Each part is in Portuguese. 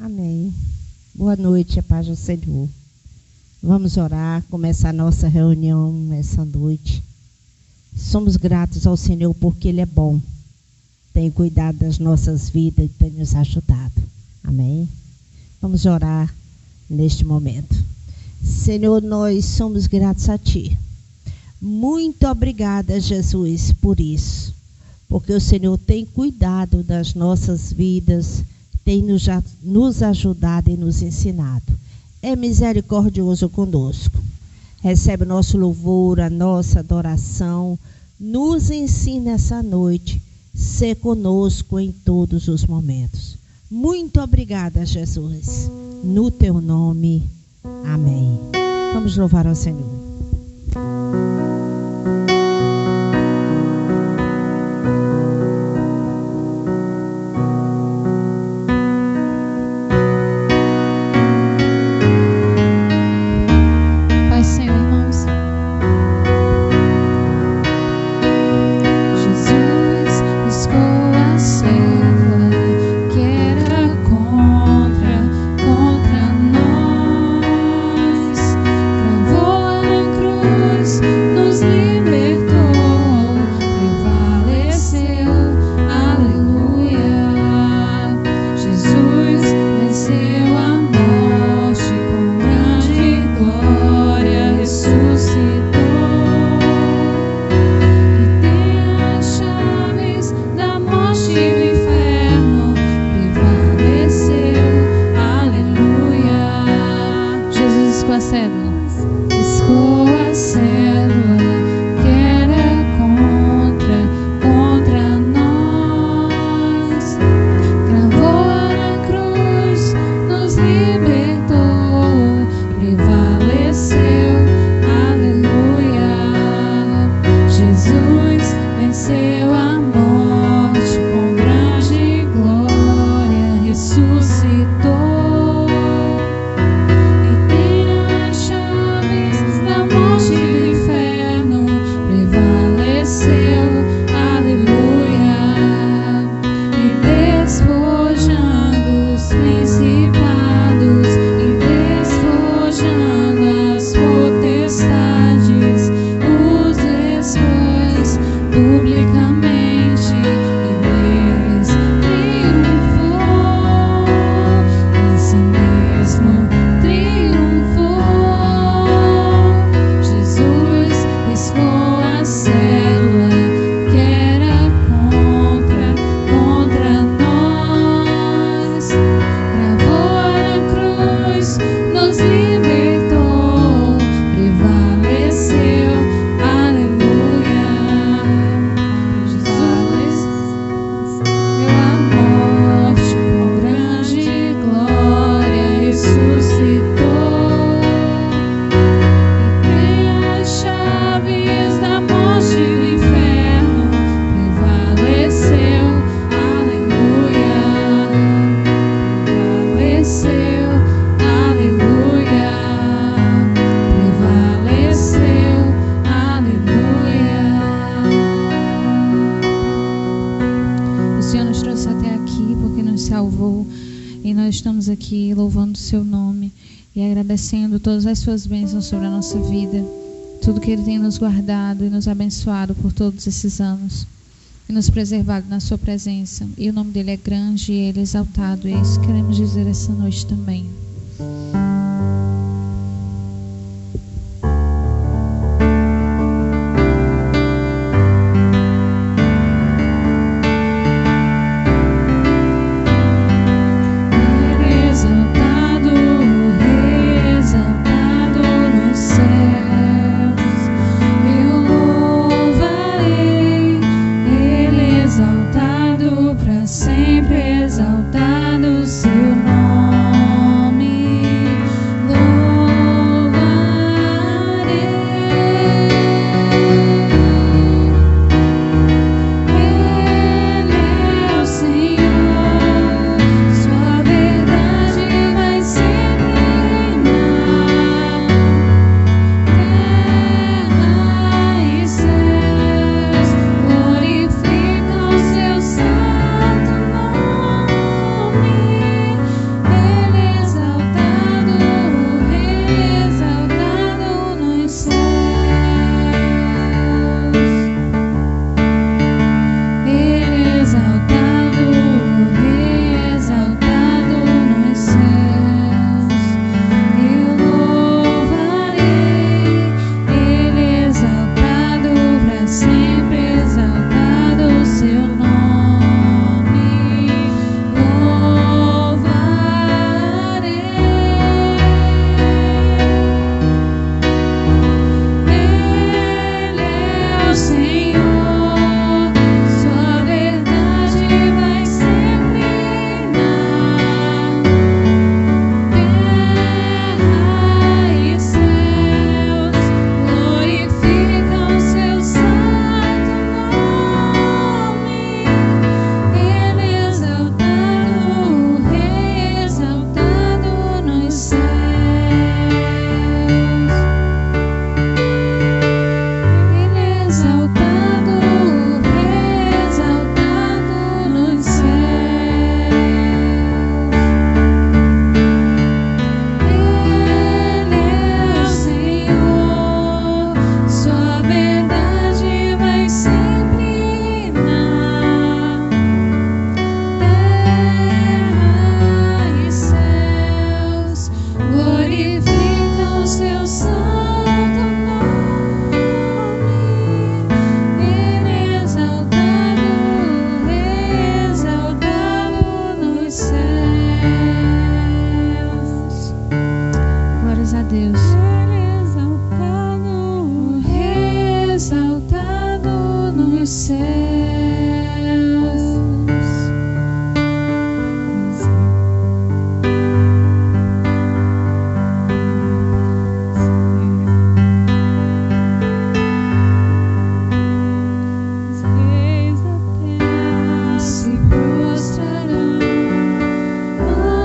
Amém. Boa noite, a paz do Senhor. Vamos orar, começar a nossa reunião essa noite. Somos gratos ao Senhor porque Ele é bom. Tem cuidado das nossas vidas e tem nos ajudado. Amém. Vamos orar neste momento. Senhor, nós somos gratos a Ti. Muito obrigada, Jesus, por isso. Porque o Senhor tem cuidado das nossas vidas, tem nos ajudado e nos ensinado. É misericordioso conosco. Recebe o nosso louvor, a nossa adoração. Nos ensina essa noite, ser conosco em todos os momentos. Muito obrigada, Jesus. No Teu nome, amém. Vamos louvar ao Senhor. Agradecendo todas as suas bênçãos sobre a nossa vida, tudo que Ele tem nos guardado e nos abençoado por todos esses anos e nos preservado na sua presença, e o nome dele é grande e Ele é exaltado, e é isso que queremos dizer essa noite também. Sempre exaltado seu nome.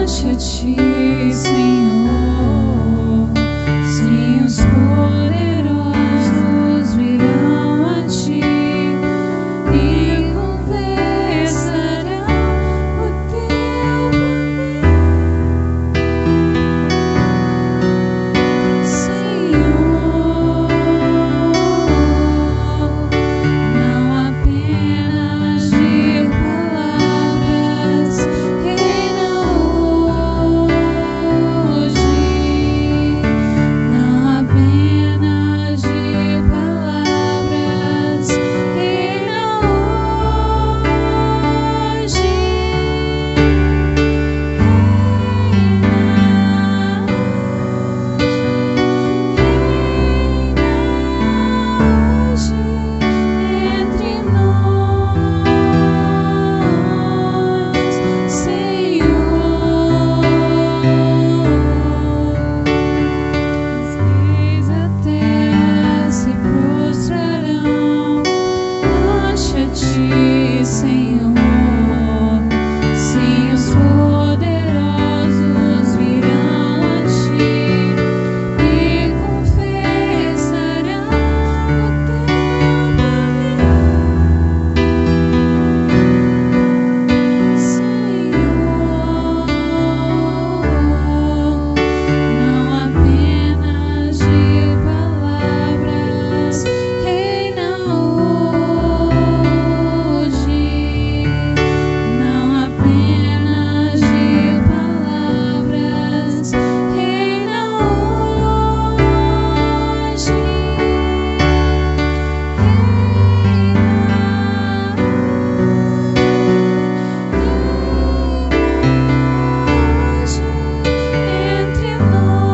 ante a ti, Senhor. Sim, os poderosos virão a ti e confessarão o teu poder, Senhor. Não apenas de palavras, reina hoje. Não apenas de palavras, reina hoje. Entre nós, Senhor. Os reis da terra se prostrarão ante a ti, Senhor. Sim, os poderosos virão a ti e confessarão o teu poder, Senhor. Não apenas de palavras, reina hoje. Não apenas de palavras, reina hoje. Entre nós,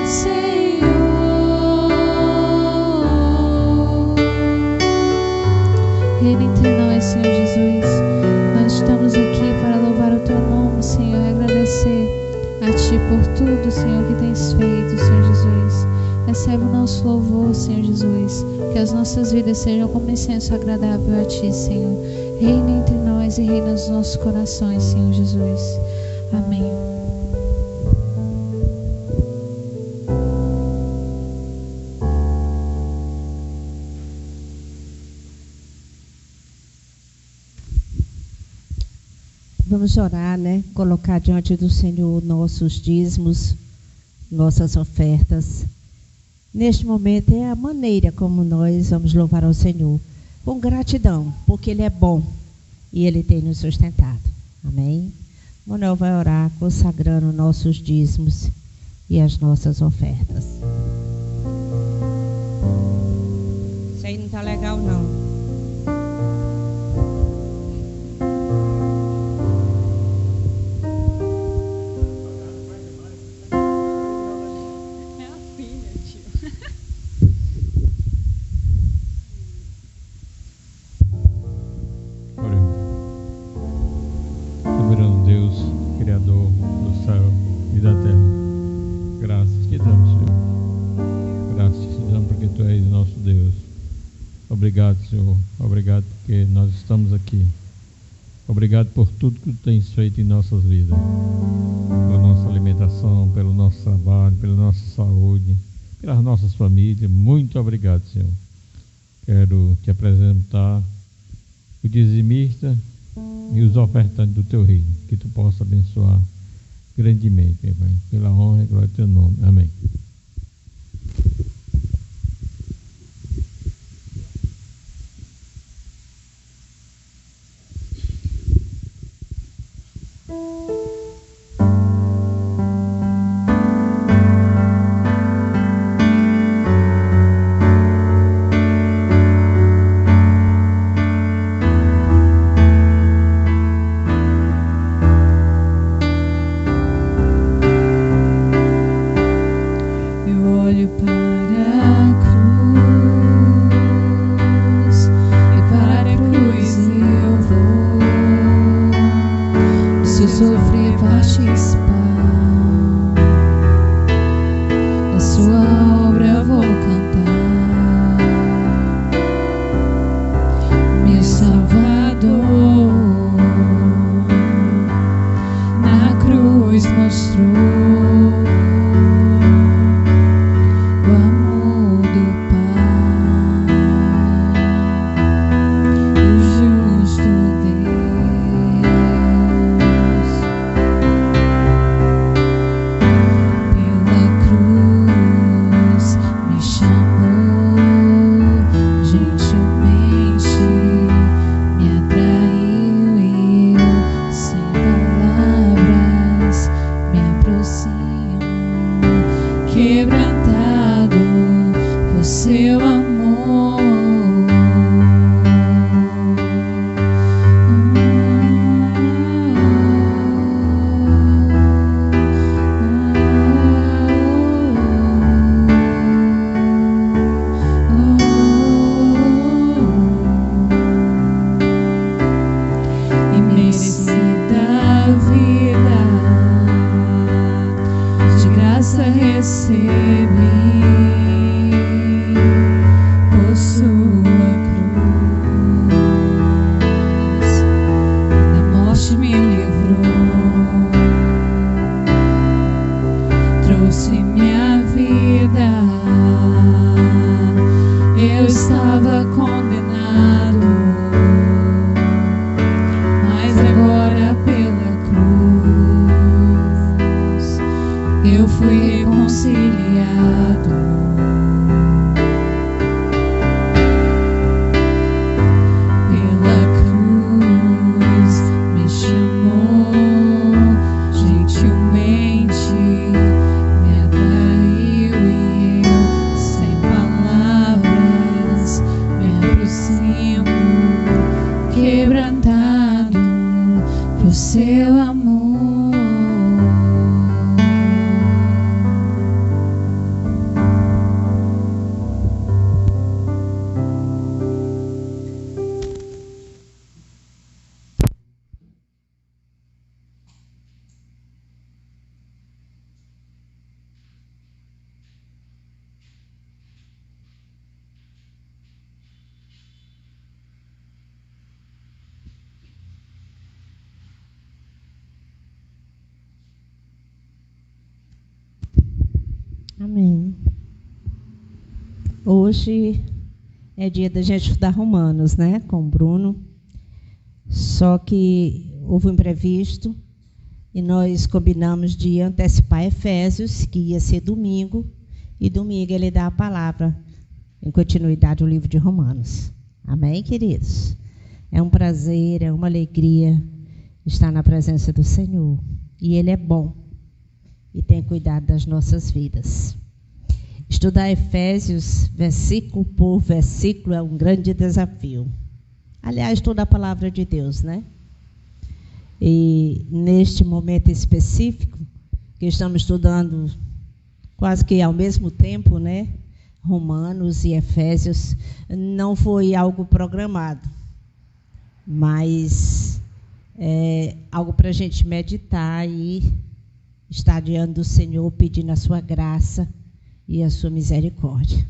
Senhor. Reina entre nós, Senhor Jesus. Nós estamos aqui para louvar o teu nome, Senhor, e agradecer a ti por tudo, Senhor, que tens feito, Senhor Jesus. Recebe o nosso louvor, Senhor Jesus. Que as nossas vidas sejam como incenso agradável a ti, Senhor. Reina entre nós e reina nos nossos corações, Senhor Jesus. Amém. Vamos orar, né? Colocar diante do Senhor nossos dízimos, nossas ofertas. Neste momento é a maneira como nós vamos louvar ao Senhor. Com gratidão, porque Ele é bom e Ele tem nos sustentado. Amém? Manuel vai orar consagrando nossos dízimos e as nossas ofertas. Isso aí não está legal, não. Soberano Deus, Criador do céu e da terra, graças te damos, Senhor. Graças te damos porque Tu és nosso Deus. Obrigado, Senhor. Obrigado porque nós estamos aqui. Obrigado por tudo que Tu tens feito em nossas vidas. Pela nossa alimentação, pelo nosso trabalho, pela nossa saúde, pelas nossas famílias. Muito obrigado, Senhor. Quero te apresentar o dizimista e os ofertantes do Teu reino, que Tu possa abençoar grandemente, meu Pai, pela honra e glória do Teu nome. Amém. Salvador. seu amor. Amém. Hoje é dia da gente estudar Romanos, né? Com o Bruno. Só que houve um imprevisto e nós combinamos de antecipar Efésios, que ia ser domingo, e domingo ele dá a palavra em continuidade ao livro de Romanos. Amém, queridos? É um prazer, é uma alegria estar na presença do Senhor. E Ele é bom e tem cuidado das nossas vidas. Estudar Efésios, versículo por versículo, é um grande desafio. Aliás, toda a palavra de Deus, né? E neste momento específico, que estamos estudando quase que ao mesmo tempo, né? Romanos e Efésios, não foi algo programado, mas é algo para a gente meditar e estar diante do Senhor, pedindo a sua graça e a sua misericórdia.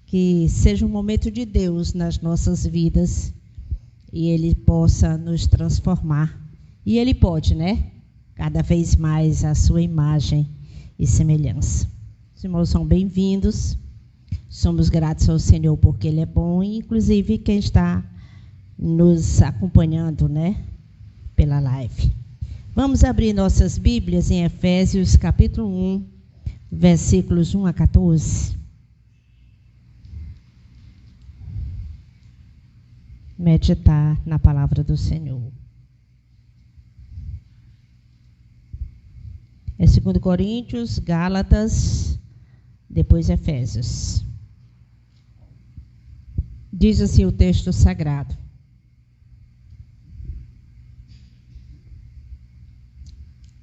Que seja um momento de Deus nas nossas vidas e Ele possa nos transformar. E Ele pode, né? Cada vez mais a sua imagem e semelhança. Os irmãos são bem-vindos. Somos gratos ao Senhor porque Ele é bom, e inclusive quem está nos acompanhando, né? Pela live. Vamos abrir nossas Bíblias em Efésios capítulo 1, versículos 1 a 14. Meditar na palavra do Senhor. É 2 Coríntios, Gálatas, depois Efésios. Diz assim o texto sagrado.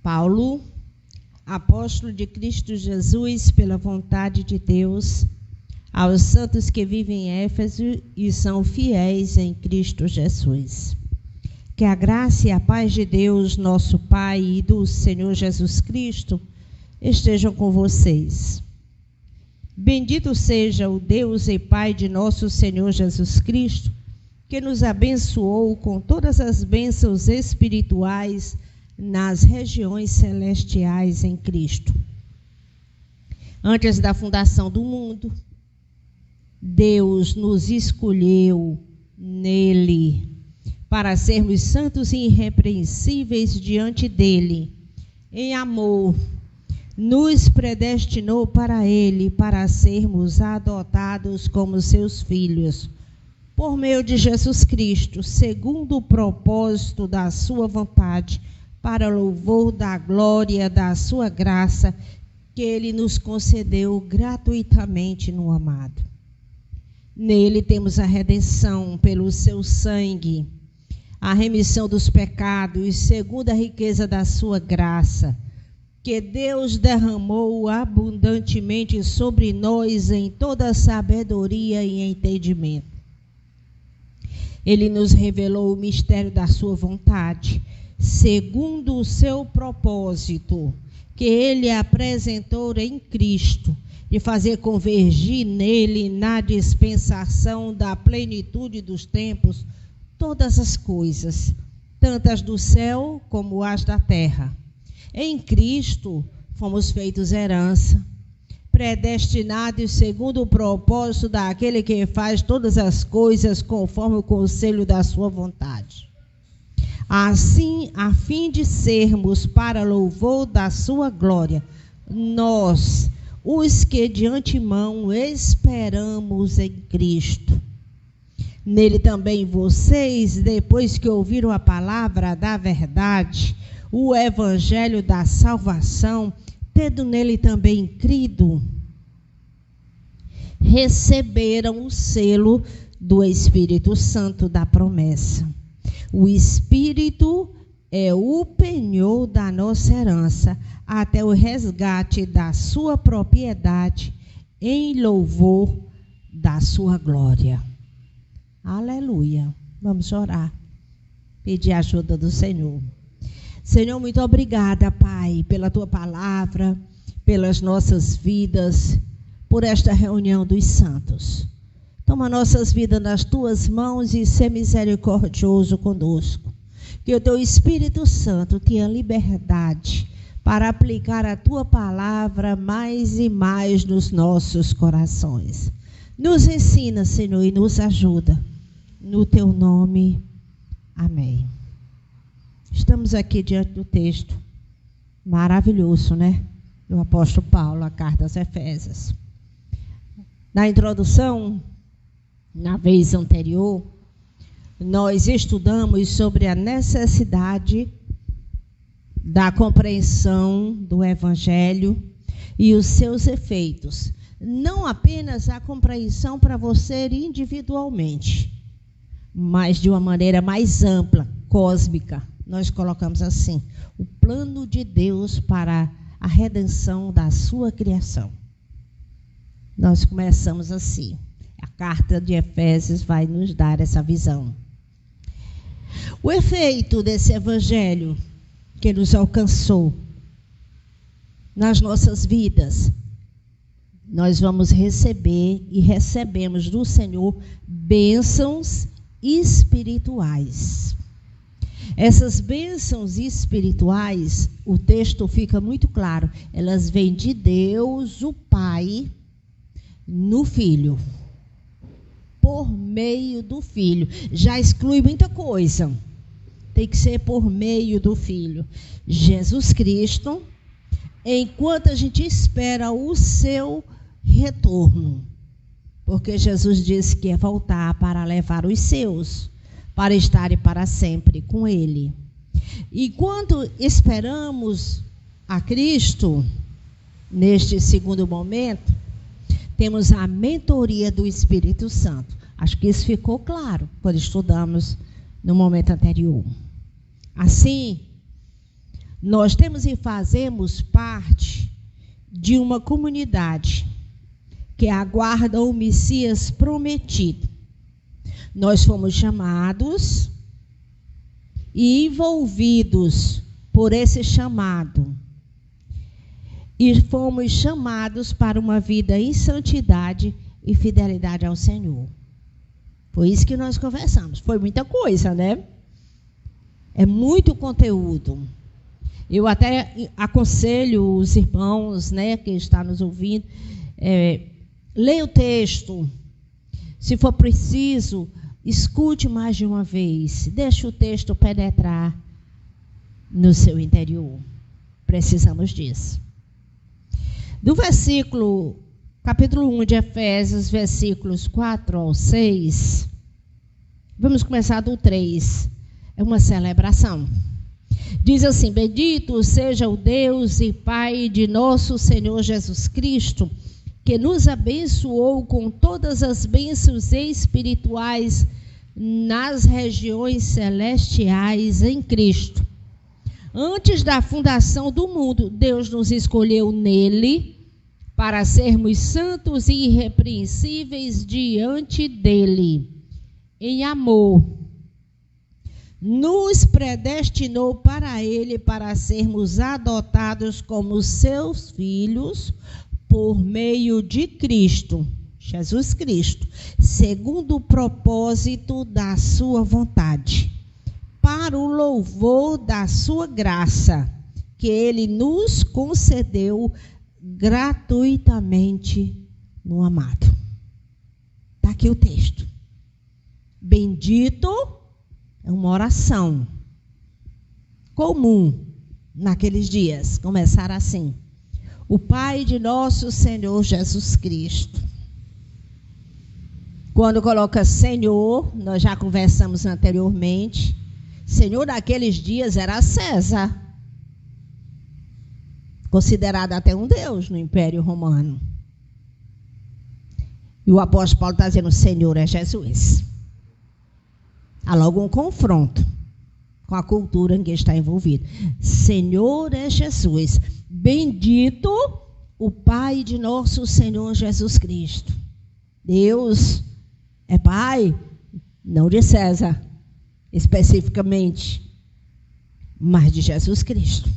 Paulo, apóstolo de Cristo Jesus, pela vontade de Deus, aos santos que vivem em Éfeso e são fiéis em Cristo Jesus. Que a graça e a paz de Deus, nosso Pai, e do Senhor Jesus Cristo estejam com vocês. Bendito seja o Deus e Pai de nosso Senhor Jesus Cristo, que nos abençoou com todas as bênçãos espirituais nas regiões celestiais em Cristo. Antes da fundação do mundo, Deus nos escolheu nele para sermos santos e irrepreensíveis diante dele. Em amor, nos predestinou para ele, para sermos adotados como seus filhos, por meio de Jesus Cristo, segundo o propósito da sua vontade, para louvor da glória da sua graça, que ele nos concedeu gratuitamente no amado. Nele temos a redenção pelo seu sangue, a remissão dos pecados, segundo a riqueza da sua graça, que Deus derramou abundantemente sobre nós em toda sabedoria e entendimento. Ele nos revelou o mistério da sua vontade, segundo o seu propósito, que ele apresentou em Cristo, de fazer convergir nele, na dispensação da plenitude dos tempos, todas as coisas, tantas do céu como as da terra. Em Cristo fomos feitos herança, predestinados segundo o propósito daquele que faz todas as coisas conforme o conselho da sua vontade. Assim, a fim de sermos para louvor da sua glória, nós, os que de antemão esperamos em Cristo. Nele também vocês, depois que ouviram a palavra da verdade, o evangelho da salvação, tendo nele também crido, receberam o selo do Espírito Santo da promessa. O Espírito é o penhor da nossa herança, até o resgate da sua propriedade, em louvor da sua glória. Aleluia. Vamos orar. Pedir a ajuda do Senhor. Senhor, muito obrigada, Pai, pela tua palavra, pelas nossas vidas, por esta reunião dos santos. Toma nossas vidas nas tuas mãos e ser misericordioso conosco. Que o teu Espírito Santo tenha liberdade para aplicar a tua palavra mais e mais nos nossos corações. Nos ensina, Senhor, e nos ajuda. No teu nome, amém. Estamos aqui diante do texto maravilhoso, né? Do apóstolo Paulo, a carta aos Efésios. Na introdução, na vez anterior, nós estudamos sobre a necessidade da compreensão do Evangelho e os seus efeitos. Não apenas a compreensão para você individualmente, mas de uma maneira mais ampla, cósmica. Nós colocamos assim, o plano de Deus para a redenção da sua criação. Nós começamos assim. A carta de Efésios vai nos dar essa visão. O efeito desse evangelho que nos alcançou nas nossas vidas, nós vamos receber e recebemos do Senhor bênçãos espirituais. Essas bênçãos espirituais, o texto fica muito claro, elas vêm de Deus, o Pai, no Filho, por meio do Filho. Já exclui muita coisa. Tem que ser por meio do Filho. Jesus Cristo, enquanto a gente espera o seu retorno. Porque Jesus disse que ia voltar para levar os seus, para estarem para sempre com Ele. E quando esperamos a Cristo, neste segundo momento, temos a mentoria do Espírito Santo. Acho que isso ficou claro quando estudamos no momento anterior. Assim, nós temos e fazemos parte de uma comunidade que aguarda o Messias prometido. Nós fomos chamados e envolvidos por esse chamado. E fomos chamados para uma vida em santidade e fidelidade ao Senhor. Foi isso que nós conversamos. Foi muita coisa, né? É muito conteúdo. Eu até aconselho os irmãos, né, que estão nos ouvindo, leia o texto. Se for preciso, escute mais de uma vez. Deixe o texto penetrar no seu interior. Precisamos disso. Do capítulo 1 de Efésios, versículos 4 ao 6, vamos começar do 3. É uma celebração. Diz assim: bendito seja o Deus e Pai de nosso Senhor Jesus Cristo, que nos abençoou com todas as bênçãos espirituais nas regiões celestiais em Cristo. Antes da fundação do mundo, Deus nos escolheu nele para sermos santos e irrepreensíveis diante dele. Em amor, nos predestinou para ele para sermos adotados como seus filhos por meio de Cristo, Jesus Cristo, segundo o propósito da sua vontade, para o louvor da sua graça, que ele nos concedeu gratuitamente no amado. Está aqui o texto. Bendito é uma oração comum naqueles dias. Começar assim: o Pai de nosso Senhor Jesus Cristo. Quando coloca Senhor, nós já conversamos anteriormente, Senhor daqueles dias era César, considerado até um deus no Império Romano. E o apóstolo Paulo está dizendo: o Senhor é Jesus. Há logo um confronto com a cultura em que está envolvido. Senhor é Jesus. Bendito o Pai de nosso Senhor Jesus Cristo. Deus é Pai, não de César, especificamente, mas de Jesus Cristo.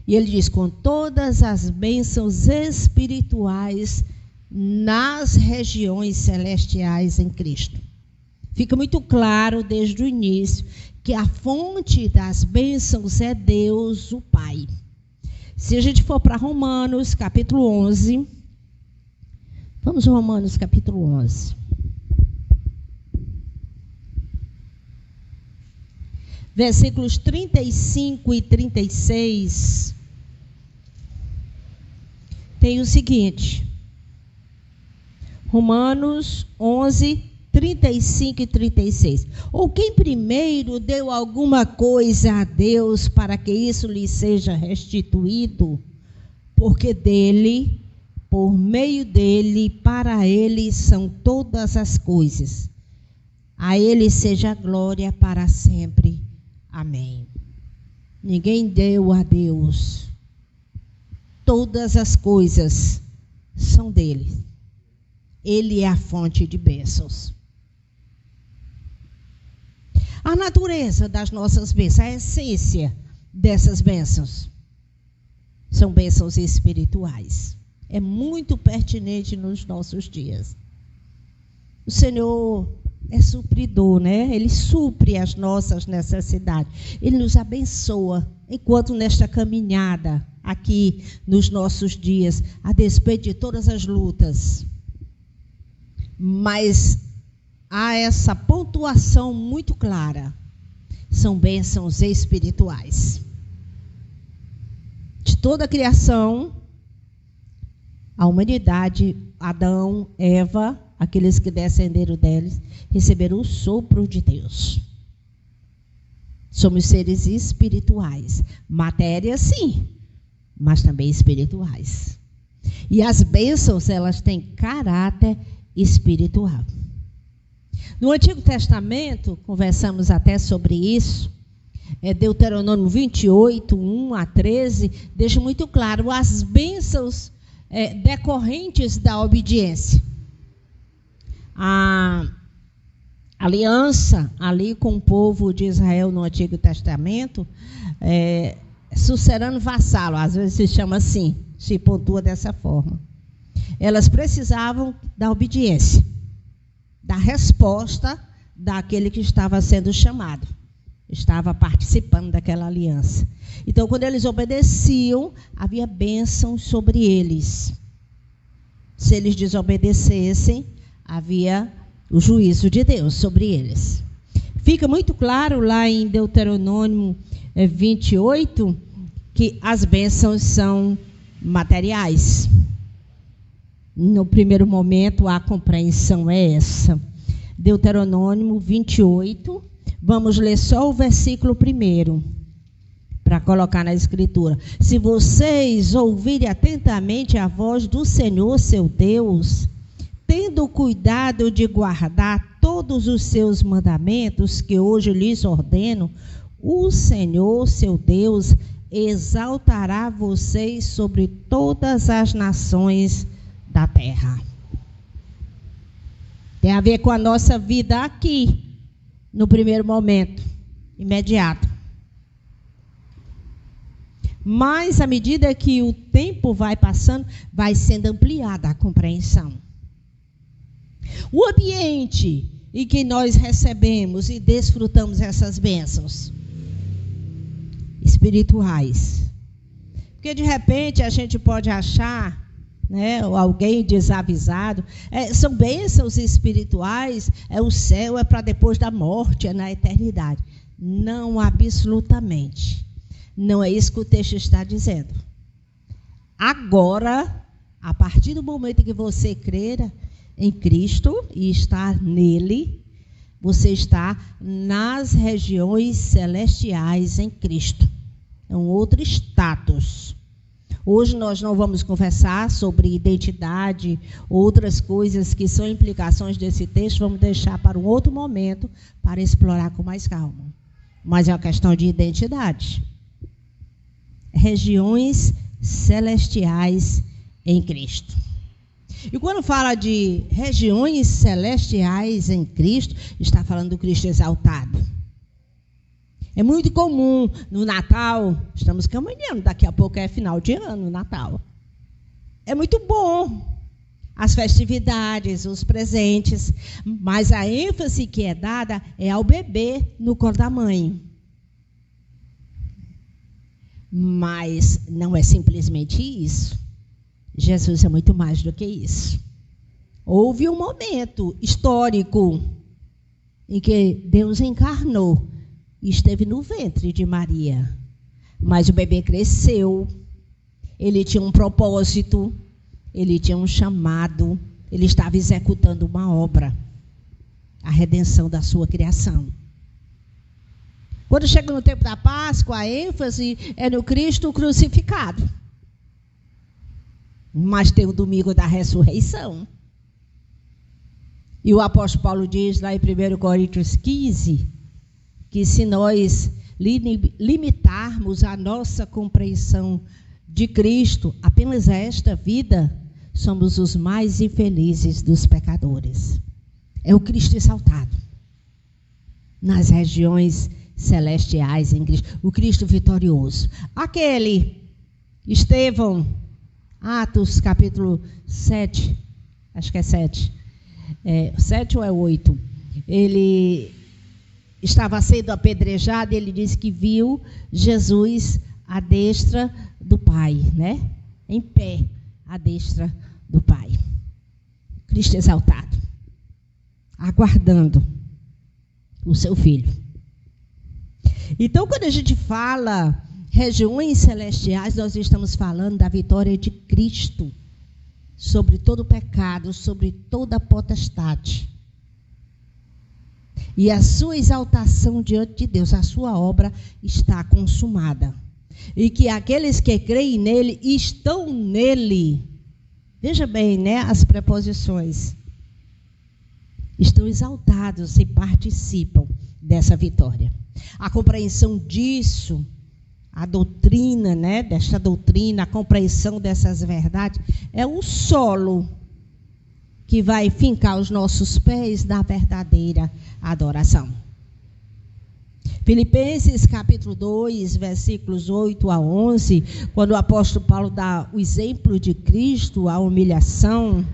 E ele diz, com todas as bênçãos espirituais nas regiões celestiais em Cristo. Fica muito claro desde o início que a fonte das bênçãos é Deus, o Pai. Se a gente for para Romanos, capítulo 11, vamos a Romanos, capítulo 11. Versículos 35 e 36, tem o seguinte, Romanos 11, 35 e 36. Ou quem primeiro deu alguma coisa a Deus para que isso lhe seja restituído? Porque dele, por meio dele, para ele são todas as coisas. A ele seja a glória para sempre. Amém. Ninguém deu a Deus. Todas as coisas são dele. Ele é a fonte de bênçãos. A natureza das nossas bênçãos, a essência dessas bênçãos, são bênçãos espirituais. É muito pertinente nos nossos dias. O Senhor é supridor, né? Ele supre as nossas necessidades. Ele nos abençoa enquanto nesta caminhada aqui nos nossos dias, a despeito de todas as lutas. Mas há essa pontuação muito clara. São bênçãos espirituais. De toda a criação, a humanidade, Adão, Eva, aqueles que descenderam deles, receberam o sopro de Deus. Somos seres espirituais. Matéria, sim, mas também espirituais. E as bênçãos, elas têm caráter espiritual. No Antigo Testamento, conversamos até sobre isso, Deuteronômio 28, 1 a 13, deixa muito claro as bênçãos decorrentes da obediência. A aliança ali com o povo de Israel no Antigo Testamento, sucerano vassalo, às vezes se chama assim, se pontua dessa forma. Elas precisavam da obediência, da resposta daquele que estava sendo chamado, estava participando daquela aliança. Então, quando eles obedeciam, havia bênção sobre eles. Se eles desobedecessem, havia o juízo de Deus sobre eles. Fica muito claro lá em Deuteronômio 28 que as bênçãos são materiais. No primeiro momento, a compreensão é essa. Deuteronômio 28, vamos ler só o versículo 1, para colocar na escritura. Se vocês ouvirem atentamente a voz do Senhor, seu Deus, tendo cuidado de guardar todos os seus mandamentos que hoje lhes ordeno, o Senhor, seu Deus, exaltará vocês sobre todas as nações da terra. Tem a ver com a nossa vida aqui, no primeiro momento, imediato. Mas, à medida que o tempo vai passando, vai sendo ampliada a compreensão. O ambiente em que nós recebemos e desfrutamos essas bênçãos espirituais. Porque, de repente, a gente pode achar, né, ou alguém desavisado, são bênçãos espirituais, o céu é para depois da morte, é na eternidade. Não, absolutamente. Não é isso que o texto está dizendo. Agora, a partir do momento que você crer em Cristo e estar nele, você está nas regiões celestiais em Cristo. É um outro status. Hoje nós não vamos conversar sobre identidade, outras coisas que são implicações desse texto, vamos deixar para um outro momento, para explorar com mais calma. mas é uma questão de identidade. Regiões celestiais em Cristo. E quando fala de regiões celestiais em Cristo, está falando do Cristo exaltado. É muito comum no Natal, estamos caminhando, daqui a pouco é final de ano, Natal. É muito bom as festividades, os presentes, mas a ênfase que é dada é ao bebê no colo da mãe. Mas não é simplesmente isso. Jesus é muito mais do que isso. Houve um momento histórico em que Deus encarnou e esteve no ventre de Maria. Mas o bebê cresceu, ele tinha um propósito, ele tinha um chamado, ele estava executando uma obra, a redenção da sua criação. Quando chega no tempo da Páscoa, a ênfase é no Cristo crucificado. Mas tem o domingo da ressurreição. E o apóstolo Paulo diz lá em 1 Coríntios 15, que se nós limitarmos a nossa compreensão de Cristo apenas a esta vida, somos os mais infelizes dos pecadores. É o Cristo exaltado nas regiões celestiais em Cristo, o Cristo vitorioso. Aquele Estevão, Atos capítulo 7, acho que é 7, 7 ou é 8, ele estava sendo apedrejado e ele disse que viu Jesus à destra do Pai, né? Em pé, à destra do Pai. Cristo exaltado, aguardando o seu Filho. Então, quando a gente fala regiões celestiais, nós estamos falando da vitória de Cristo sobre todo o pecado, sobre toda a potestade. E a sua exaltação diante de Deus, a sua obra está consumada. E que aqueles que creem nele estão nele. Veja bem, né, as preposições. Estão exaltados e participam dessa vitória. A compreensão disso, a doutrina, né, desta doutrina, a compreensão dessas verdades, é o solo que vai fincar os nossos pés na verdadeira adoração. Filipenses capítulo 2, versículos 8 a 11, quando o apóstolo Paulo dá o exemplo de Cristo, a humilhação,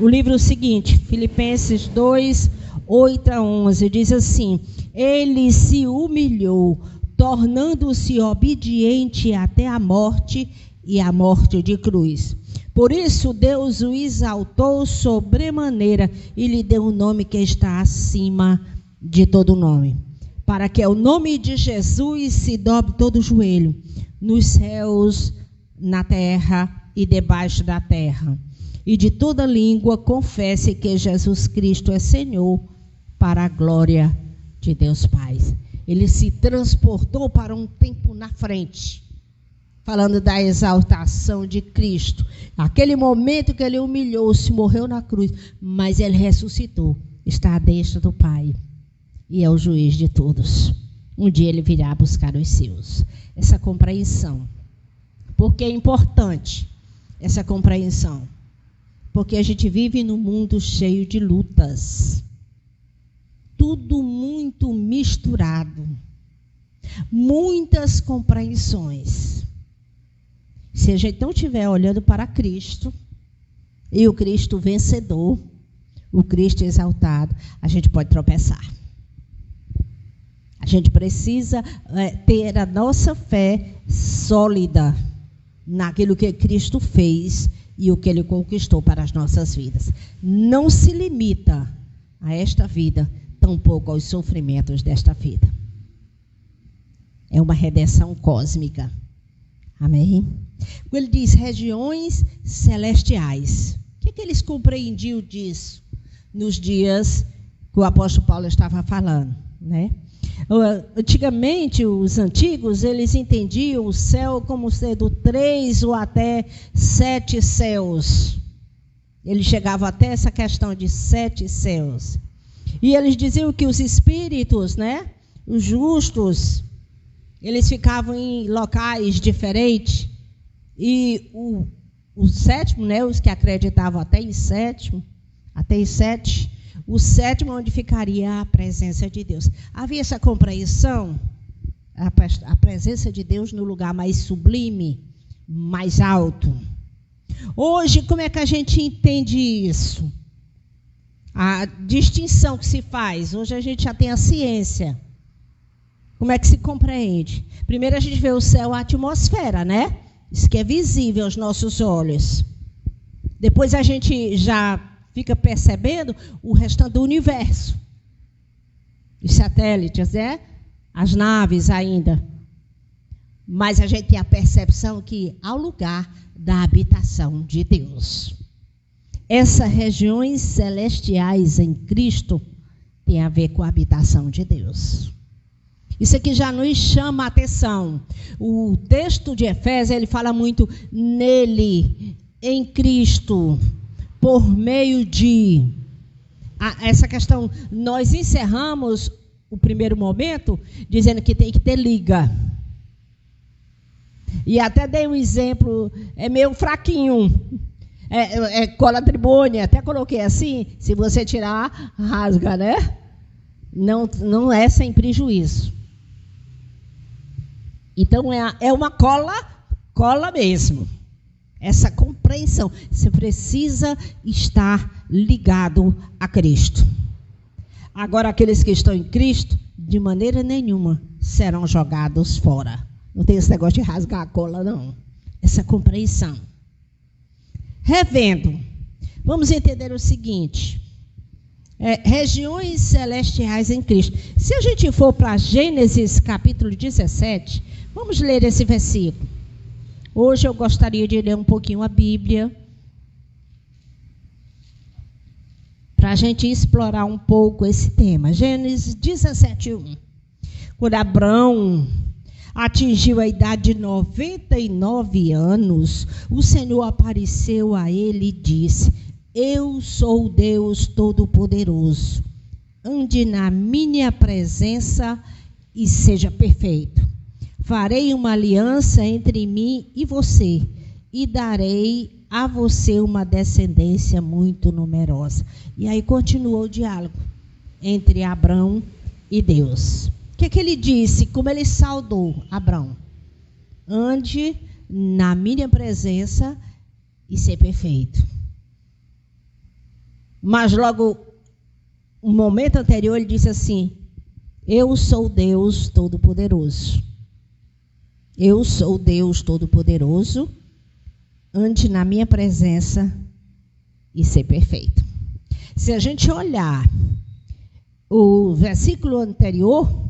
o livro seguinte, Filipenses 2, 8 a 11, diz assim: ele se humilhou, tornando-se obediente até a morte e a morte de cruz. Por isso Deus o exaltou sobremaneira e lhe deu um nome que está acima de todo nome, para que ao nome de Jesus se dobre todo o joelho, nos céus, na terra e debaixo da terra, e de toda língua confesse que Jesus Cristo é Senhor, para a glória de Deus Pai. Ele se transportou para um tempo na frente, falando da exaltação de Cristo. Aquele momento que ele humilhou-se, morreu na cruz, mas ele ressuscitou, está à destra do Pai e é o juiz de todos. Um dia ele virá buscar os seus. Essa compreensão. Por que é importante essa compreensão? Porque a gente vive num mundo cheio de lutas. Tudo muito misturado. Muitas compreensões. Se a gente não estiver olhando para Cristo, e o Cristo vencedor, o Cristo exaltado, a gente pode tropeçar. A gente precisa ter a nossa fé sólida naquilo que Cristo fez e o que Ele conquistou para as nossas vidas. Não se limita a esta vida, tampouco aos sofrimentos desta vida. É uma redenção cósmica. Amém? Quando ele diz regiões celestiais, o que eles compreendiam disso nos dias que o apóstolo Paulo estava falando, né? Antigamente, os antigos, eles entendiam o céu como sendo 3 ou até 7 céus. Eles chegavam até essa questão de 7 céus. E eles diziam que os espíritos, né, Os justos, eles ficavam em locais diferentes. E o sétimo, né, os que acreditavam até em sete, o sétimo onde ficaria a presença de Deus. Havia essa compreensão, a presença de Deus no lugar mais sublime, mais alto. Hoje, como é que a gente entende isso? A distinção que se faz, hoje a gente já tem a ciência. Como é que se compreende? Primeiro a gente vê o céu, a atmosfera, né? Isso que é visível aos nossos olhos. Depois a gente já fica percebendo o restante do universo. Os satélites, né? As naves ainda. Mas a gente tem a percepção que há o lugar da habitação de Deus. Essas regiões celestiais em Cristo tem a ver com a habitação de Deus. Isso aqui já nos chama a atenção. O texto de Efésios, ele fala muito nele, em Cristo, por meio de... Essa questão, nós encerramos o primeiro momento dizendo que tem que ter liga. E até dei um exemplo, é meio fraquinho. Cola tribônia, até coloquei assim, se você tirar, rasga, né? Não é sem prejuízo. Então, é uma cola mesmo. Essa compreensão. Você precisa estar ligado a Cristo. Agora, aqueles que estão em Cristo, de maneira nenhuma, serão jogados fora. Não tem esse negócio de rasgar a cola, não. Essa compreensão. Revendo. Vamos entender o seguinte. Regiões celestiais em Cristo. Se a gente for para Gênesis capítulo 17, vamos ler esse versículo. Hoje eu gostaria de ler um pouquinho a Bíblia, para a gente explorar um pouco esse tema. Gênesis 17:1. Quando Abrão atingiu a idade de 99 anos, o Senhor apareceu a ele e disse: Eu sou o Deus Todo-Poderoso. Ande na minha presença e seja perfeito. Farei uma aliança entre mim e você, e darei a você uma descendência muito numerosa. E aí continuou o diálogo entre Abrão e Deus. O que ele disse? Como ele saudou Abrão? Ande na minha presença e ser perfeito. Mas logo, um momento anterior, ele disse assim: Eu sou Deus Todo-Poderoso. Eu sou Deus Todo-Poderoso. Ande na minha presença e ser perfeito. Se a gente olhar o versículo anterior,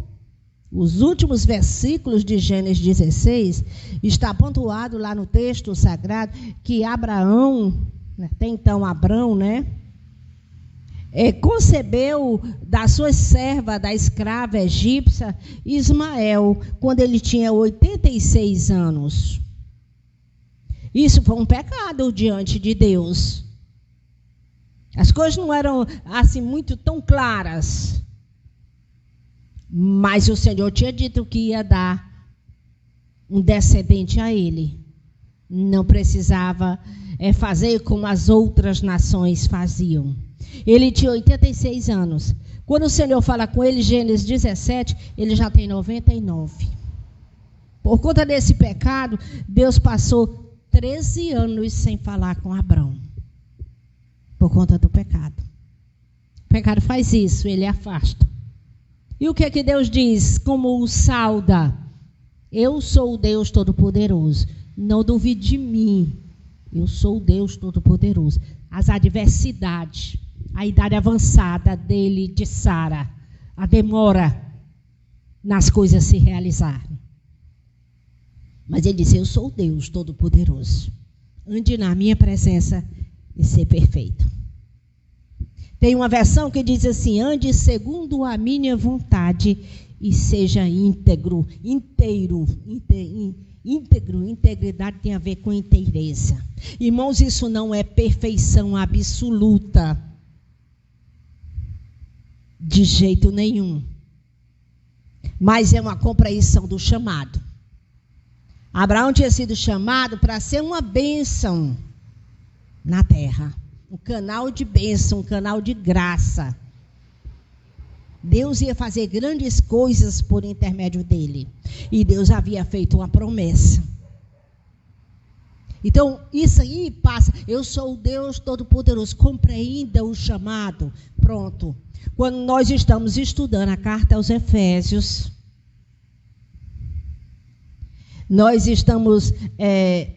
os últimos versículos de Gênesis 16, está pontuado lá no texto sagrado que Abraão, até então Abrão, né? Concebeu da sua serva, da escrava egípcia, Ismael, quando ele tinha 86 anos. Isso foi um pecado diante de Deus. As coisas não eram assim muito tão claras. Mas o Senhor tinha dito que ia dar um descendente a ele. Não precisava fazer como as outras nações faziam. Ele tinha 86 anos. Quando o Senhor fala com ele, Gênesis 17, ele já tem 99. Por conta desse pecado, Deus passou 13 anos sem falar com Abrão. Por conta do pecado. O pecado faz isso, ele afasta. E o que é que Deus diz? Como o sauda: Eu sou o Deus Todo-Poderoso. Não duvide de mim. Eu sou o Deus Todo-Poderoso. As adversidades, a idade avançada dele, de Sara, a demora nas coisas se realizarem. Mas ele disse: Eu sou o Deus Todo-Poderoso. Ande na minha presença e ser perfeito. Tem uma versão que diz assim: ande segundo a minha vontade e seja íntegro. Integridade tem a ver com inteireza. Irmãos, isso não é perfeição absoluta. De jeito nenhum. mas é uma compreensão do chamado. Abraão tinha sido chamado para ser uma bênção na terra. Um canal de bênção, um canal de graça. Deus ia fazer grandes coisas por intermédio dele. E Deus havia feito uma promessa. Então, isso aí passa. Eu sou o Deus Todo-Poderoso. Compreenda o chamado. Pronto. Quando nós estamos estudando a carta aos Efésios, nós estamos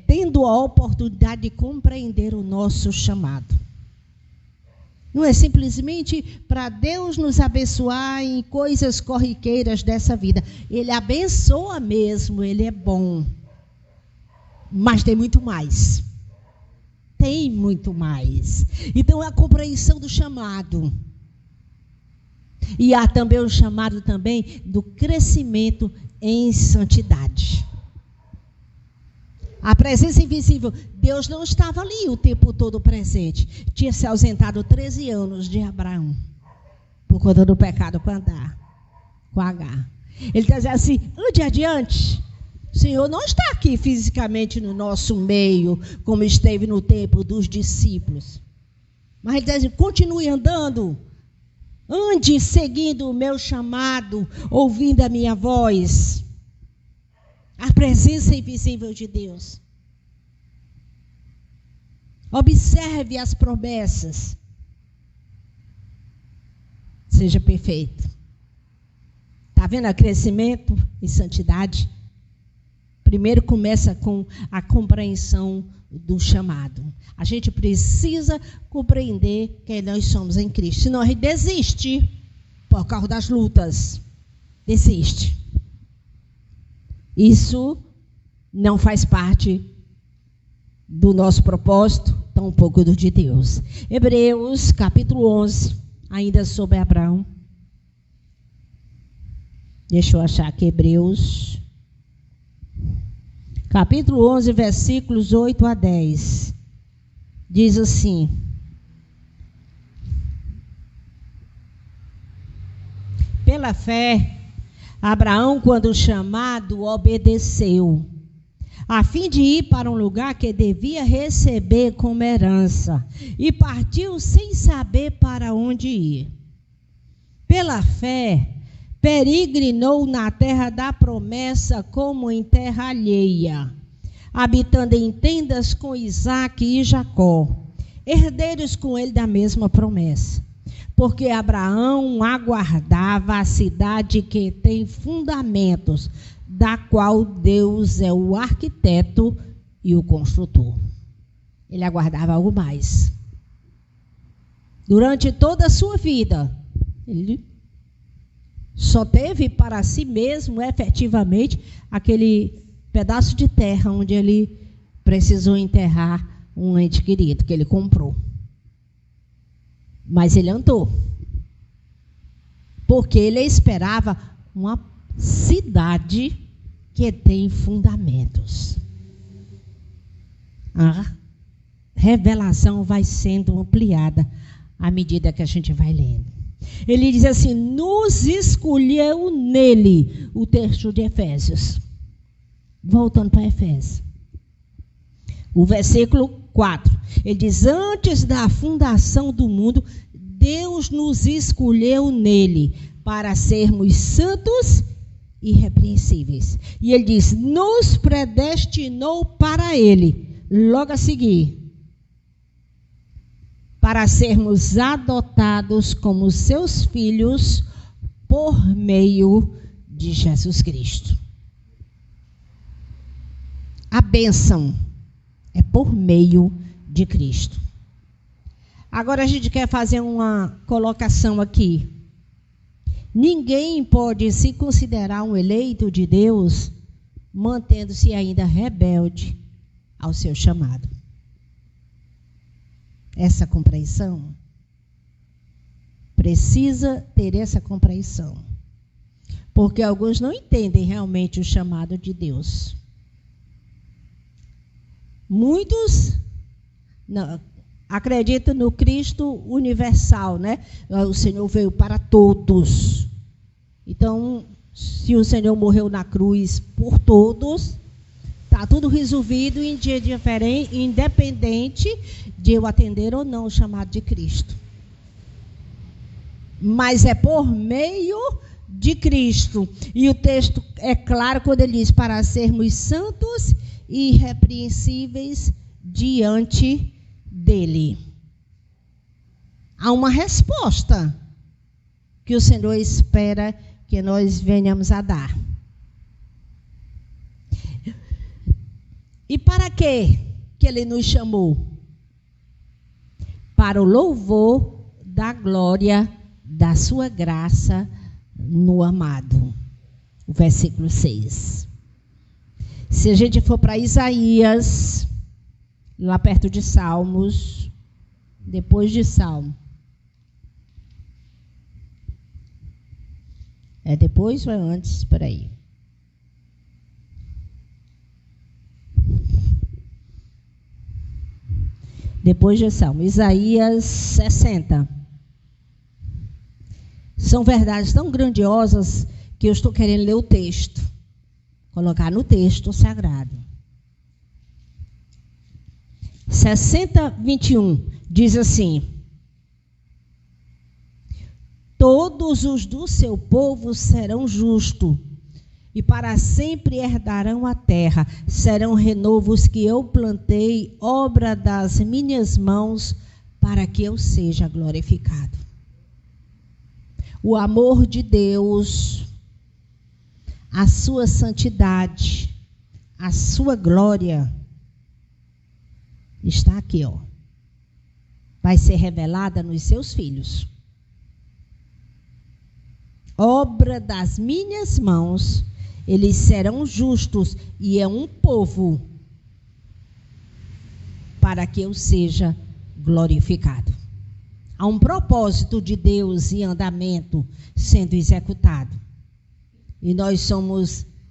tendo a oportunidade de compreender o nosso chamado. Não é simplesmente para Deus nos abençoar em coisas corriqueiras dessa vida. Ele abençoa mesmo, Ele é bom. Mas tem muito mais. Tem muito mais. Então, a compreensão do chamado. E há também o chamado também do crescimento em santidade. A presença invisível, Deus não estava ali o tempo todo presente. Tinha se ausentado 13 anos de Abraão, por conta do pecado com H. Ele está dizendo assim, ande adiante. O Senhor não está aqui fisicamente no nosso meio, como esteve no tempo dos discípulos. Mas ele está dizendo, continue andando. Ande seguindo o meu chamado, ouvindo a minha voz. A presença invisível de Deus. Observe as promessas. Seja perfeito. Está vendo o crescimento em santidade? Primeiro começa com a compreensão do chamado. A gente precisa compreender quem nós somos em Cristo. Senão a gente desiste por causa das lutas. Desiste. Isso não faz parte do nosso propósito, tampouco do de Deus. Hebreus, capítulo 11, ainda sobre Abraão. Deixa eu achar aqui, Hebreus. Capítulo 11, versículos 8 a 10. Diz assim: pela fé, Abraão, quando chamado, obedeceu, a fim de ir para um lugar que devia receber como herança, e partiu sem saber para onde ir. Pela fé, peregrinou na terra da promessa como em terra alheia, habitando em tendas com Isaque e Jacó, herdeiros com ele da mesma promessa. Porque Abraão aguardava a cidade que tem fundamentos, da qual Deus é o arquiteto e o construtor. Ele aguardava algo mais. Durante toda a sua vida, ele só teve para si mesmo, efetivamente, aquele pedaço de terra onde ele precisou enterrar um ente querido que ele comprou. Mas ele andou, porque ele esperava uma cidade que tem fundamentos. A revelação vai sendo ampliada à medida que a gente vai lendo. Ele diz assim, nos escolheu nele, o texto de Efésios. Voltando para Efésios. O versículo 4. Ele diz, antes da fundação do mundo, Deus nos escolheu nele para sermos santos e irrepreensíveis. E ele diz, nos predestinou para ele, logo a seguir, para sermos adotados como seus filhos por meio de Jesus Cristo. A bênção é por meio de Cristo. Agora a gente quer fazer uma colocação aqui. Ninguém pode se considerar um eleito de Deus mantendo-se ainda rebelde ao seu chamado. Essa compreensão, precisa ter essa compreensão. Porque alguns não entendem realmente o chamado de Deus. Muitos não, acreditam no Cristo universal, né? O Senhor veio para todos. Então, Se o Senhor morreu na cruz por todos, está tudo resolvido, independente de eu atender ou não o chamado de Cristo. Mas é por meio de Cristo. E o texto é claro quando ele diz: para sermos santos e irrepreensíveis diante dele. Há uma resposta que o Senhor espera que nós venhamos a dar. E para quê que ele nos chamou? Para o louvor da glória da sua graça no amado. O versículo 6. Se a gente for para Isaías, lá perto de Salmos, depois de Salmo. É depois ou é antes? Espera aí. Depois de Salmo. Isaías 60. São verdades tão grandiosas que eu estou querendo ler o texto. Colocar no texto sagrado. 60, 21. Diz assim: todos os do seu povo serão justos, e para sempre herdarão a terra. Serão renovos que eu plantei, obra das minhas mãos, para que eu seja glorificado. O amor de Deus, a sua santidade, a sua glória, está aqui, ó. Vai ser revelada nos seus filhos. Obra das minhas mãos, eles serão justos, e é um povo para que eu seja glorificado. Há um propósito de Deus em andamento sendo executado. E nós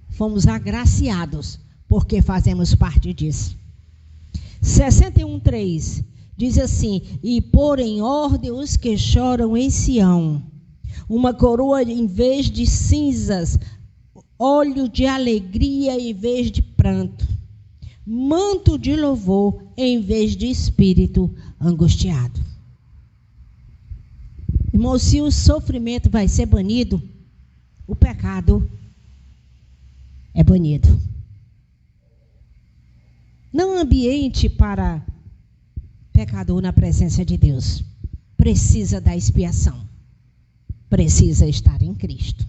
fomos agraciados porque fazemos parte disso. 61:3 diz assim: e pôr em ordem os que choram em Sião, uma coroa em vez de cinzas, óleo de alegria em vez de pranto, manto de louvor em vez de espírito angustiado. Irmão, se o sofrimento vai ser banido, o pecado é banido. Não ambiente para pecador na presença de Deus. Precisa da expiação. Precisa estar em Cristo.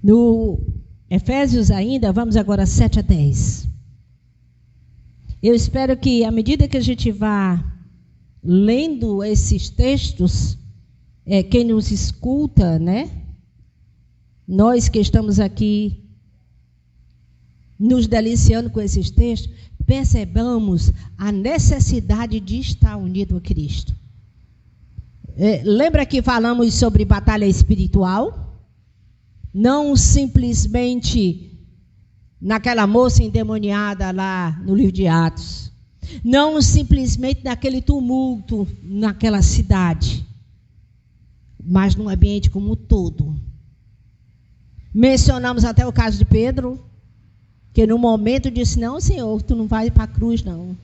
No Efésios ainda, vamos agora 7 a 10. Eu espero que, à medida que a gente vá lendo esses textos, quem nos escuta, né? Nós que estamos aqui nos deliciando com esses textos, percebamos a necessidade de estar unido a Cristo. Lembra que falamos sobre batalha espiritual? Não simplesmente naquela moça endemoniada lá no livro de Atos. Não simplesmente naquele tumulto naquela cidade, mas num ambiente como um todo. Mencionamos até o caso de Pedro, que no momento disse: não, Senhor, tu não vai para a cruz, não.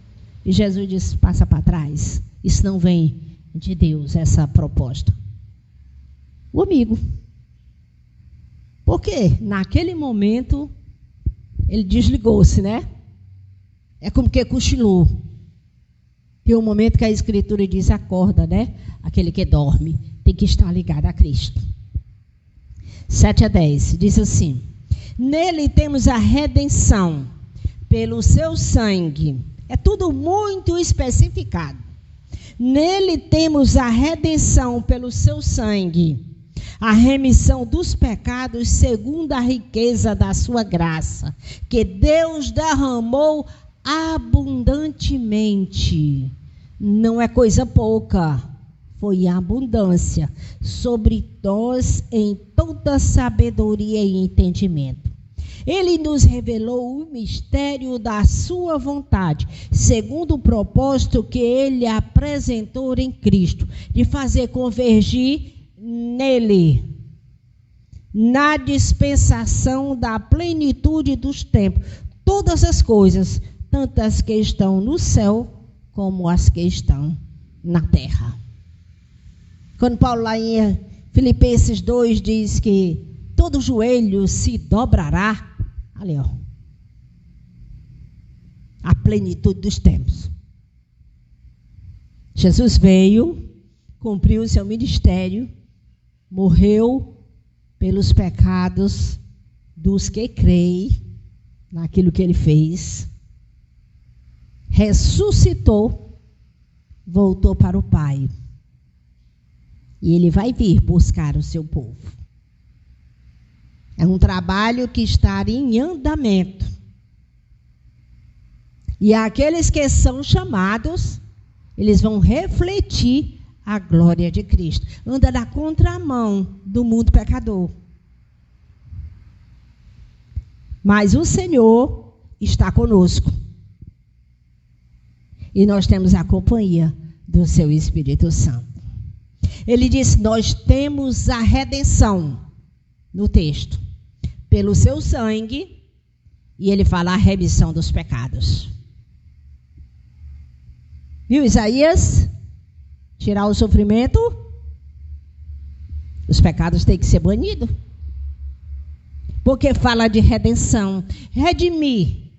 E Jesus disse: passa para trás. Isso não vem de Deus, essa proposta. O amigo. Porque naquele momento ele desligou-se, né? É como que cochilou. Tem um momento que a Escritura diz: acorda, né? Aquele que dorme tem que estar ligado a Cristo. 7 a 10, diz assim: nele temos a redenção pelo seu sangue. É tudo muito especificado. Nele temos a redenção pelo seu sangue, a remissão dos pecados segundo a riqueza da sua graça, que Deus derramou abundantemente. Não é coisa pouca, foi abundância sobre nós em toda sabedoria e entendimento. Ele nos revelou o mistério da sua vontade, segundo o propósito que ele apresentou em Cristo, de fazer convergir nele na dispensação da plenitude dos tempos, todas as coisas, tanto as que estão no céu como as que estão na terra. Quando Paulo lá em Filipenses 2 diz que todo joelho se dobrará, ali ó, a plenitude dos tempos. Jesus veio, cumpriu o seu ministério, morreu pelos pecados dos que creem naquilo que ele fez, ressuscitou, voltou para o Pai. E ele vai vir buscar o seu povo. É um trabalho que está em andamento. E aqueles que são chamados, eles vão refletir a glória de Cristo. Anda na contramão do mundo pecador. Mas o Senhor está conosco. E nós temos a companhia do seu Espírito Santo. Ele diz, nós temos a redenção, no texto, pelo seu sangue, e ele fala a remissão dos pecados. Viu, Isaías? Tirar o sofrimento, os pecados têm que ser banidos. Porque fala de redenção. Redimir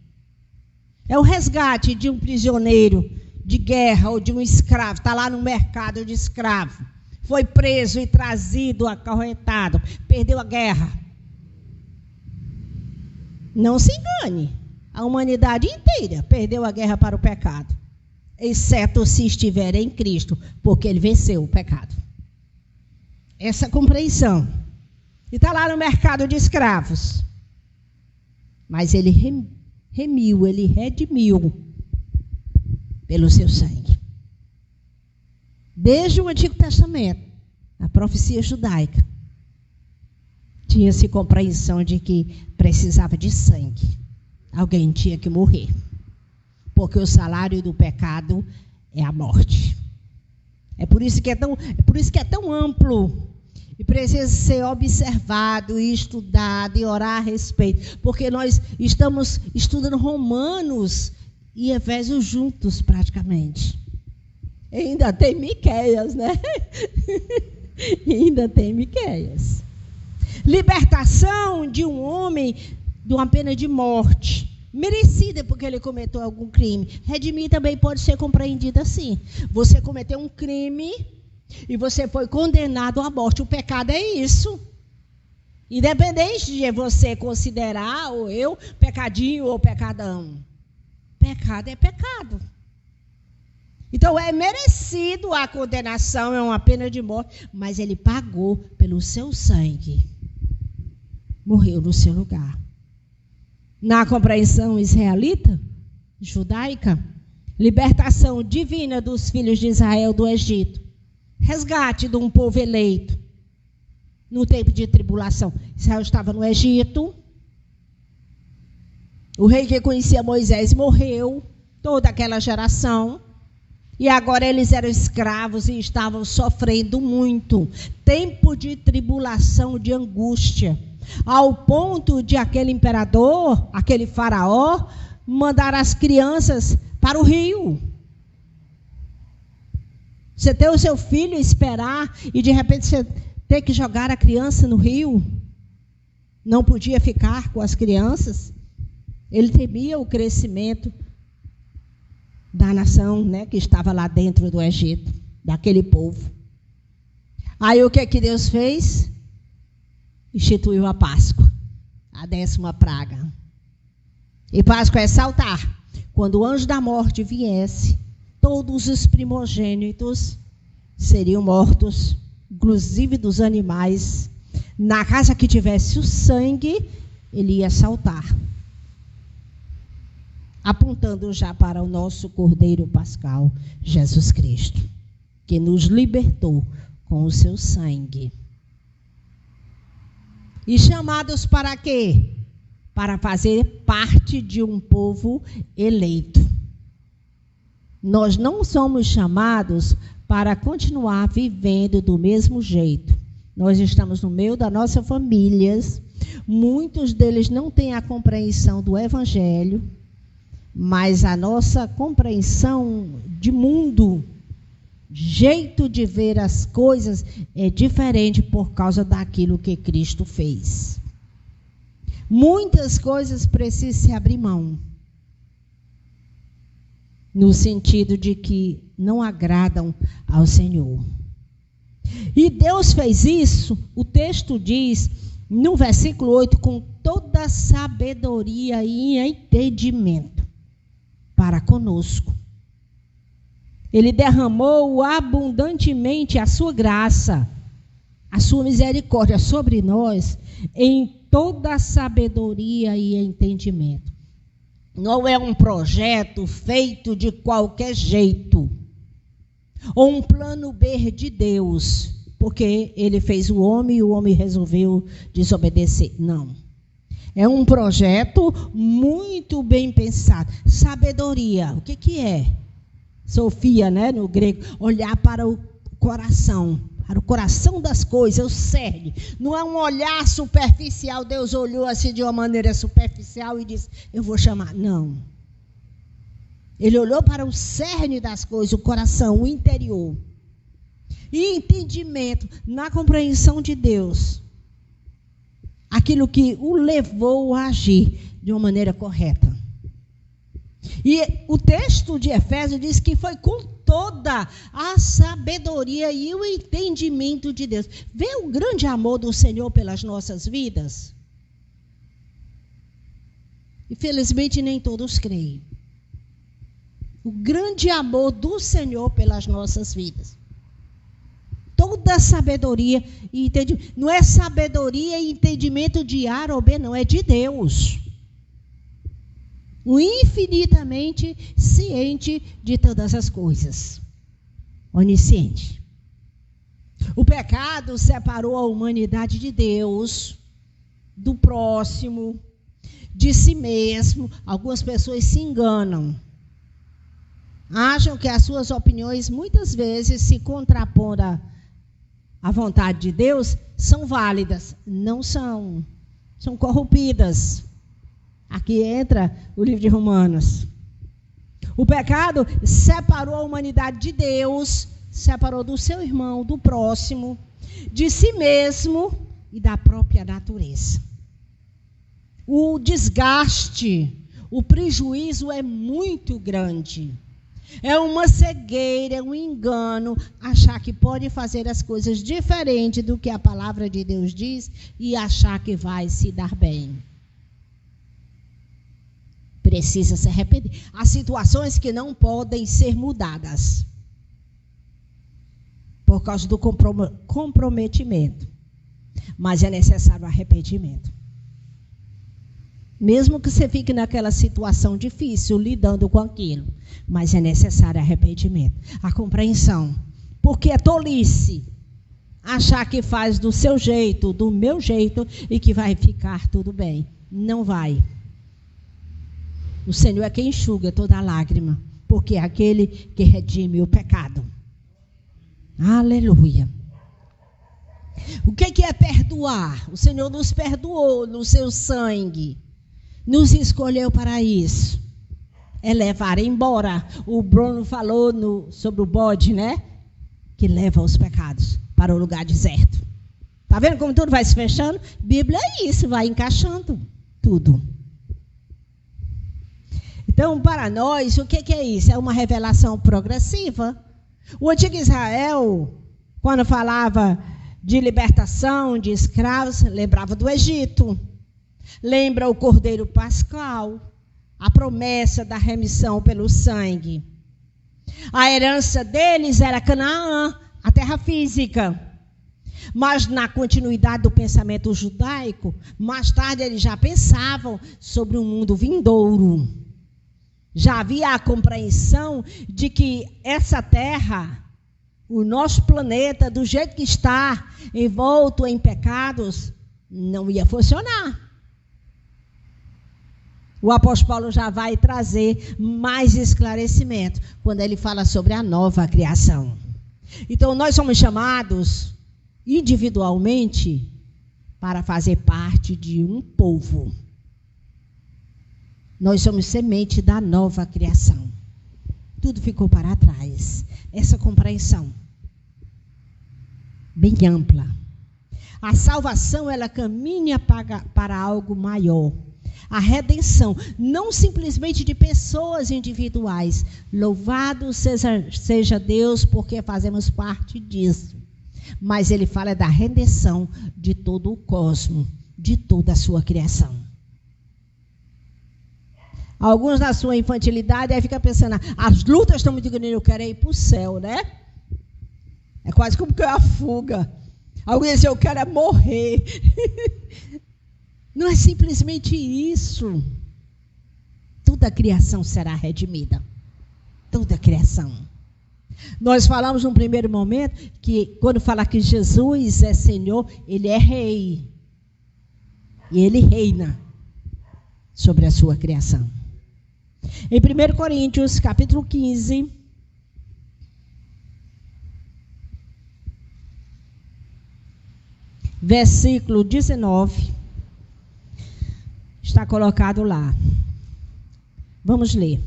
é o resgate de um prisioneiro de guerra ou de um escravo. Está lá no mercado de escravo. Foi preso e trazido, acorrentado. Perdeu a guerra. Não se engane. A humanidade inteira perdeu a guerra para o pecado. Exceto se estiver em Cristo, porque ele venceu o pecado. Essa compreensão. E está lá no mercado de escravos. Mas ele remiu, ele redimiu pelo seu sangue. Desde o Antigo Testamento, a profecia judaica, tinha-se compreensão de que precisava de sangue. Alguém tinha que morrer. Porque o salário do pecado é a morte. É por isso que é tão amplo e precisa ser observado e estudado e orar a respeito. Porque nós estamos estudando Romanos e Efésios juntos praticamente. E ainda tem Miqueias, né? Ainda tem Miqueias. Libertação de um homem de uma pena de morte. Merecida porque ele cometeu algum crime. Redimir também pode ser compreendido assim. Você cometeu um crime e você foi condenado à morte. O pecado é isso. Independente de você considerar, ou eu, pecadinho ou pecadão. Pecado é pecado. Então é merecido a condenação, é uma pena de morte, mas ele pagou pelo seu sangue. Morreu no seu lugar. Na compreensão israelita, judaica, libertação divina dos filhos de Israel do Egito, resgate de um povo eleito no tempo de tribulação. Israel estava no Egito, o rei que conhecia Moisés morreu, toda aquela geração, e agora eles eram escravos e estavam sofrendo muito. Tempo de tribulação, de angústia. Ao ponto de aquele imperador, aquele faraó, mandar as crianças para o rio. Você ter o seu filho esperar e de repente você ter que jogar a criança no rio. Não podia ficar com as crianças. Ele temia o crescimento da nação, né, que estava lá dentro do Egito, daquele povo. Aí o que Deus fez? Instituiu a Páscoa, a 10ª praga. E Páscoa é saltar. Quando o anjo da morte viesse, todos os primogênitos seriam mortos, inclusive dos animais. Na casa que tivesse o sangue, ele ia saltar. Apontando já para o nosso Cordeiro Pascal, Jesus Cristo, que nos libertou com o seu sangue. E chamados para quê? Para fazer parte de um povo eleito. Nós não somos chamados para continuar vivendo do mesmo jeito, Nós estamos no meio das nossas famílias. Muitos deles não têm a compreensão do Evangelho, mas a nossa compreensão de mundo, jeito de ver as coisas é diferente por causa daquilo que Cristo fez. Muitas coisas precisam se abrir mão, no sentido de que não agradam ao Senhor. E Deus fez isso, o texto diz, no versículo 8, com toda sabedoria e entendimento para conosco. Ele derramou abundantemente a sua graça, a sua misericórdia sobre nós, em toda sabedoria e entendimento. Não é um projeto feito de qualquer jeito, ou um plano B de Deus, porque ele fez o homem e o homem resolveu desobedecer. Não. É um projeto muito bem pensado. Sabedoria, o que é? Sofia, né, no grego, olhar para o coração das coisas, o cerne. Não é um olhar superficial. Deus olhou assim de uma maneira superficial e disse, eu vou chamar. Não. Ele olhou para o cerne das coisas, o coração, o interior. E entendimento na compreensão de Deus. Aquilo que o levou a agir de uma maneira correta. E o texto de Efésios diz que foi com toda a sabedoria e o entendimento de Deus. Vê o grande amor do Senhor pelas nossas vidas? Infelizmente, nem todos creem. O grande amor do Senhor pelas nossas vidas. Toda a sabedoria e entendimento. Não é sabedoria e entendimento de A ou B, não. É de Deus. O infinitamente ciente de todas as coisas. Onisciente. O pecado separou a humanidade de Deus, do próximo, de si mesmo. Algumas pessoas se enganam. Acham que as suas opiniões, muitas vezes, se contrapõem à vontade de Deus, são válidas. Não são. São corrompidas. Aqui entra o livro de Romanos. O pecado separou a humanidade de Deus, separou do seu irmão, do próximo, de si mesmo e da própria natureza. O desgaste, o prejuízo é muito grande. É uma cegueira, é um engano, achar que pode fazer as coisas diferente do que a palavra de Deus diz e achar que vai se dar bem. Precisa se arrepender. Há situações que não podem ser mudadas por causa do comprometimento. Mas é necessário arrependimento. Mesmo que você fique naquela situação difícil, lidando com aquilo. Mas é necessário arrependimento. A compreensão. Porque é tolice achar que faz do seu jeito, do meu jeito, e que vai ficar tudo bem. Não vai. O Senhor é quem enxuga toda a lágrima, porque é aquele que redime o pecado. Aleluia. O que é perdoar? O Senhor nos perdoou no seu sangue. Nos escolheu para isso. É levar embora. O Bruno falou sobre o bode, né? Que leva os pecados para o lugar deserto. Está vendo como tudo vai se fechando? Bíblia é isso, vai encaixando tudo. Então, para nós, o que é isso? É uma revelação progressiva. O antigo Israel, quando falava de libertação de escravos, lembrava do Egito. Lembra o Cordeiro Pascal, a promessa da remissão pelo sangue. A herança deles era Canaã, a terra física. Mas na continuidade do pensamento judaico, mais tarde eles já pensavam sobre um mundo vindouro. Já havia a compreensão de que essa terra, o nosso planeta, do jeito que está, envolto em pecados, não ia funcionar. O apóstolo Paulo já vai trazer mais esclarecimento quando ele fala sobre a nova criação. Então, nós somos chamados individualmente para fazer parte de um povo. Nós somos semente da nova criação. Tudo ficou para trás. Essa compreensão bem ampla. A salvação, ela caminha para algo maior. A redenção, não simplesmente de pessoas individuais. Louvado seja Deus, porque fazemos parte disso. Mas ele fala da redenção de todo o cosmos, de toda a sua criação. Alguns na sua infantilidade aí ficam pensando, as lutas estão muito grandes, eu quero ir para o céu, né? É quase como que é a fuga. Alguém diz, eu quero é morrer. Não é simplesmente isso. Toda a criação será redimida. Toda a criação. Nós falamos num primeiro momento que quando fala que Jesus é Senhor, Ele é Rei. E Ele reina sobre a sua criação. Em 1 Coríntios, capítulo 15, versículo 19, está colocado lá. Vamos ler.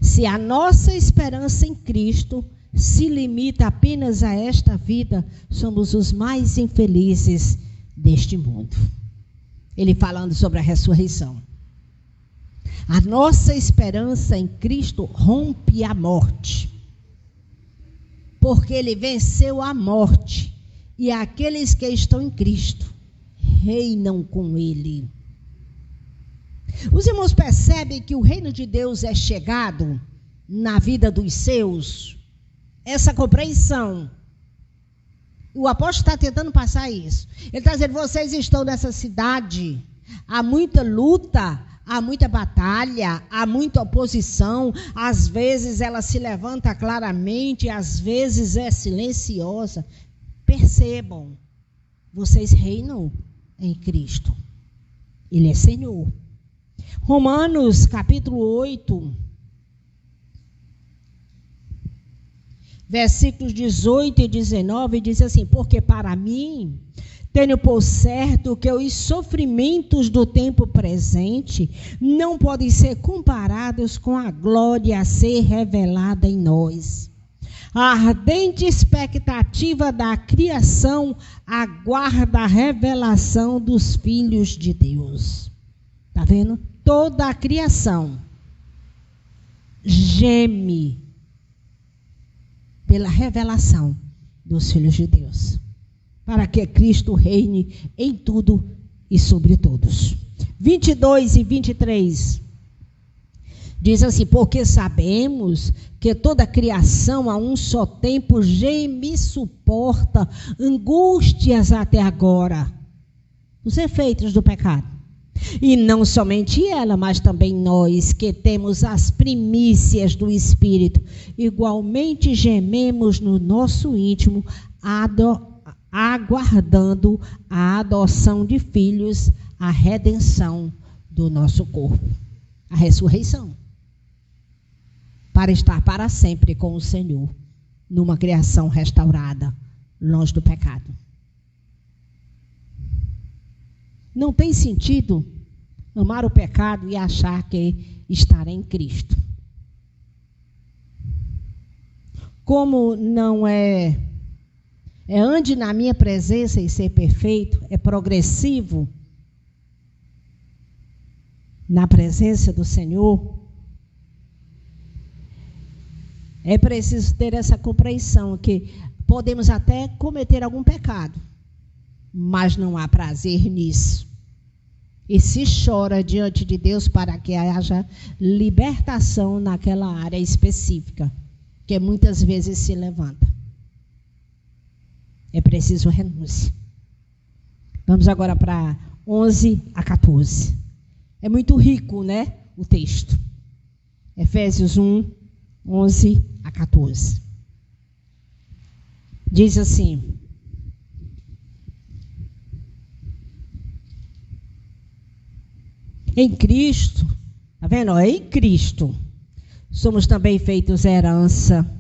Se a nossa esperança em Cristo se limita apenas a esta vida, somos os mais infelizes deste mundo. Ele falando sobre a ressurreição. A nossa esperança em Cristo rompe a morte, porque Ele venceu a morte, e aqueles que estão em Cristo reinam com Ele. Os irmãos percebem que o reino de Deus é chegado na vida dos seus? Essa compreensão. O apóstolo está tentando passar isso. Ele está dizendo, vocês estão nessa cidade, há muita luta, há muita batalha, há muita oposição, às vezes ela se levanta claramente, às vezes é silenciosa. Percebam, vocês reinam em Cristo. Ele é Senhor. Romanos, capítulo 8, versículos 18 e 19, diz assim, porque para mim, tenho por certo que os sofrimentos do tempo presente não podem ser comparados com a glória a ser revelada em nós. A ardente expectativa da criação aguarda a revelação dos filhos de Deus. Está vendo? Toda a criação geme pela revelação dos filhos de Deus, para que Cristo reine em tudo e sobre todos. 22 e 23 diz assim, porque sabemos que toda a criação a um só tempo geme e suporta angústias até agora, os efeitos do pecado. E não somente ela, mas também nós que temos as primícias do Espírito, igualmente gememos no nosso íntimo, aguardando a adoção de filhos, a redenção do nosso corpo, a ressurreição, para estar para sempre com o Senhor, numa criação restaurada, longe do pecado. Não tem sentido amar o pecado e achar que estará em Cristo. Como não ande na minha presença e ser perfeito, é progressivo na presença do Senhor, é preciso ter essa compreensão que podemos até cometer algum pecado, mas não há prazer nisso. E se chora diante de Deus para que haja libertação naquela área específica, que muitas vezes se levanta. É preciso renúncia. Vamos agora para 11 a 14. É muito rico, né, o texto. Efésios 1, 11 a 14. Diz assim, em Cristo, está vendo? Em Cristo, somos também feitos herança,